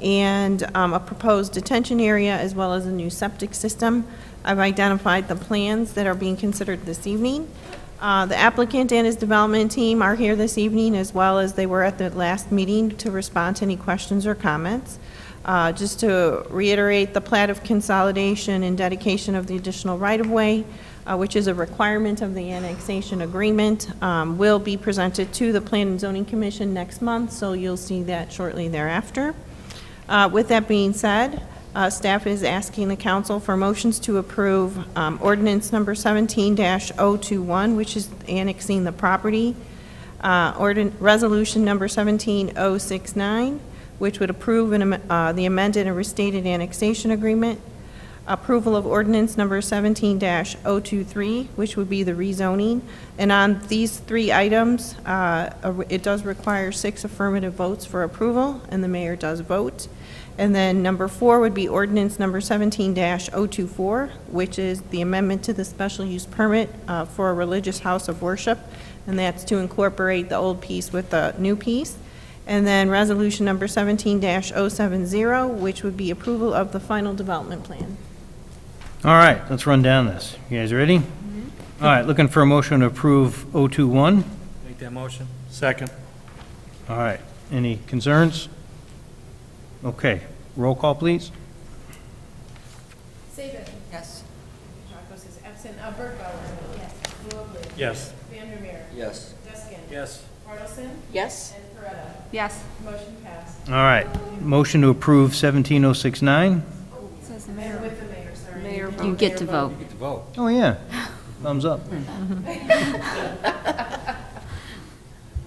Speaker 3: and a proposed detention area, as well as a new septic system. I've identified the plans that are being considered this evening. The applicant and his development team are here this evening, as well as they were at the last meeting to respond to any questions or comments. Just to reiterate, the plat of consolidation and dedication of the additional right-of-way, which is a requirement of the annexation agreement, will be presented to the Plan and Zoning Commission next month, so you'll see that shortly thereafter. With that being said, staff is asking the council for motions to approve ordinance number 17-021, which is annexing the property, resolution number 17-069, which would approve the amended and restated annexation agreement, approval of ordinance number 17-023, which would be the rezoning. And on these three items, it does require 6 affirmative votes for approval, and the mayor does vote. And then number 4 would be ordinance number 17-024, which is the amendment to the special use permit for a religious house of worship, and that's to incorporate the old piece with the new piece. And then resolution number 17-070, which would be approval of the final development plan.
Speaker 6: All right, let's run down this. You guys ready?
Speaker 3: Mm-hmm.
Speaker 6: All right, looking for a motion to approve 021.
Speaker 9: Make that motion.
Speaker 15: Second.
Speaker 6: All right, any concerns? Okay, roll call, please.
Speaker 3: Saban.
Speaker 8: Yes.
Speaker 3: Petrakos is absent. Bergbauer. Yes. Delugly.
Speaker 15: Yes.
Speaker 3: Vandermeer.
Speaker 10: Yes.
Speaker 3: Deskin.
Speaker 9: Yes.
Speaker 3: Bartleson.
Speaker 11: Yes.
Speaker 3: And Coretta.
Speaker 2: Yes.
Speaker 3: Motion passed.
Speaker 6: All right, motion to approve 17069.
Speaker 2: Says the
Speaker 3: And
Speaker 2: mayor.
Speaker 3: with the mayor, sorry.
Speaker 2: Mayor
Speaker 13: You get to vote.
Speaker 9: Get to vote.
Speaker 6: Oh, yeah, thumbs up.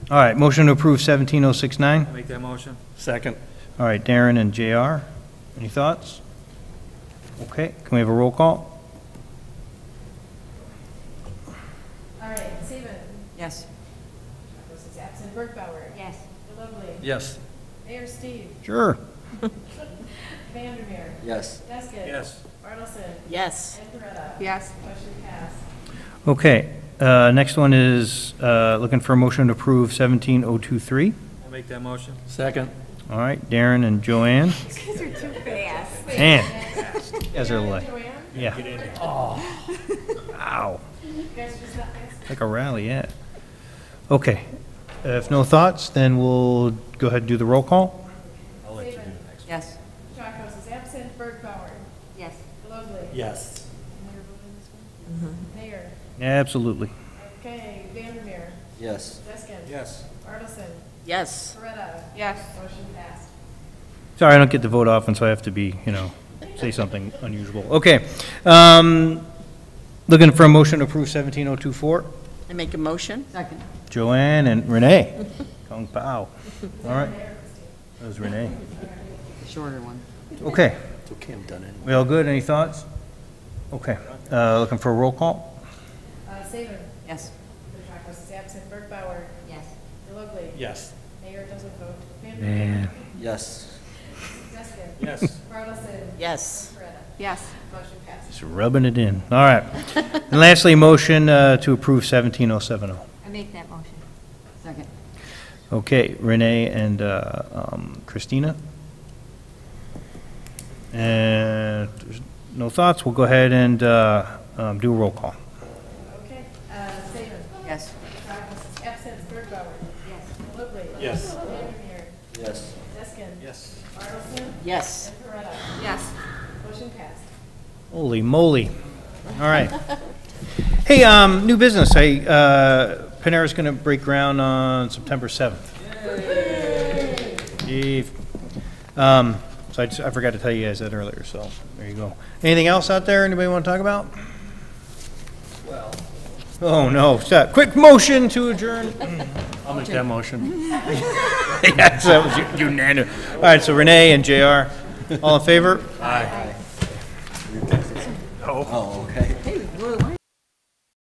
Speaker 6: All right, motion to approve 17069.
Speaker 9: Make that motion.
Speaker 15: Second.
Speaker 6: All right, Darren and JR, any thoughts? Okay, can we have a roll call?
Speaker 3: All right, Saban.
Speaker 8: Yes.
Speaker 3: Petrakos is absent. Bergbauer.
Speaker 13: Yes.
Speaker 3: Delugly.
Speaker 15: Yes.
Speaker 3: Mayor Steve.
Speaker 6: Sure.
Speaker 3: Vandermeer.
Speaker 10: Yes.
Speaker 3: Deskin.
Speaker 9: Yes.
Speaker 3: Bartleson.
Speaker 11: Yes.
Speaker 3: And Coretta.
Speaker 2: Yes.
Speaker 3: Motion passed.
Speaker 6: Okay, next one is looking for a motion to approve 17023.
Speaker 9: I'll make that motion.
Speaker 15: Second.
Speaker 6: All right, Darren and Joanne.
Speaker 13: These guys are too fast.
Speaker 6: Man, you guys are like,
Speaker 3: Joanne?
Speaker 6: yeah.
Speaker 9: Get in there.
Speaker 6: Ow.
Speaker 3: You guys are just not fast.
Speaker 6: Like a rally, yeah. Okay, if no thoughts, then we'll go ahead and do the roll call.
Speaker 9: I'll let you do the next.
Speaker 8: Yes.
Speaker 3: Petrakos is absent. Bergbauer.
Speaker 13: Yes.
Speaker 3: Delugly.
Speaker 9: Yes.
Speaker 3: Mayor vote on this one? Mayor.
Speaker 6: Absolutely.
Speaker 3: Okay, Vandermeer.
Speaker 10: Yes.
Speaker 3: Deskin.
Speaker 9: Yes.
Speaker 3: Bartleson.
Speaker 11: Yes.
Speaker 3: Coretta.
Speaker 2: Yes.
Speaker 3: Motion passed.
Speaker 6: Sorry, I don't get to vote often, so I have to be, say something unusual. Okay, looking for a motion to approve 17024.
Speaker 11: I make a motion.
Speaker 8: Second.
Speaker 6: Joanne and Renee. Kung Pao. All right. That was Renee.
Speaker 8: Shorter one.
Speaker 6: Okay,
Speaker 10: It's okay, I'm done anyway.
Speaker 6: we all good? Any thoughts? Okay, looking for a roll call?
Speaker 3: Saban.
Speaker 8: Yes.
Speaker 3: Petrakos is absent. Bergbauer.
Speaker 13: Yes.
Speaker 3: Delugly.
Speaker 9: Yes.
Speaker 3: Mayor doesn't vote. Vandermeer.
Speaker 6: Man.
Speaker 10: Yes.
Speaker 3: Deskin.
Speaker 9: Yes.
Speaker 11: Yes.
Speaker 2: Yes.
Speaker 6: Just rubbing it in. All right. And lastly, motion to approve 17070.
Speaker 12: I make that motion.
Speaker 13: Second.
Speaker 6: Okay, Renee and Christina. And if there's no thoughts, we'll go ahead and do a roll call.
Speaker 16: Okay, Saban.
Speaker 11: Yes.
Speaker 16: Mrs. Absent Birdbauer. Yes. Woodley.
Speaker 9: Yes.
Speaker 16: Vandermeer.
Speaker 10: Yes.
Speaker 16: Deskin.
Speaker 9: Yes.
Speaker 16: Bartleson.
Speaker 11: Yes.
Speaker 16: And Coretta.
Speaker 2: Yes.
Speaker 16: Motion passed.
Speaker 6: Holy moly. All right. Hey, new business. Panera's going to break ground on September 7th. Yay. So I forgot to tell you guys that earlier, so there you go. Anything else out there anybody want to talk about? Well. Oh, no. Stop. Quick motion to adjourn.
Speaker 15: I'll make that motion.
Speaker 6: Yes, that was unanimous. All right, so Renee and JR, all in favor?
Speaker 10: Oh, okay.
Speaker 11: Hey, why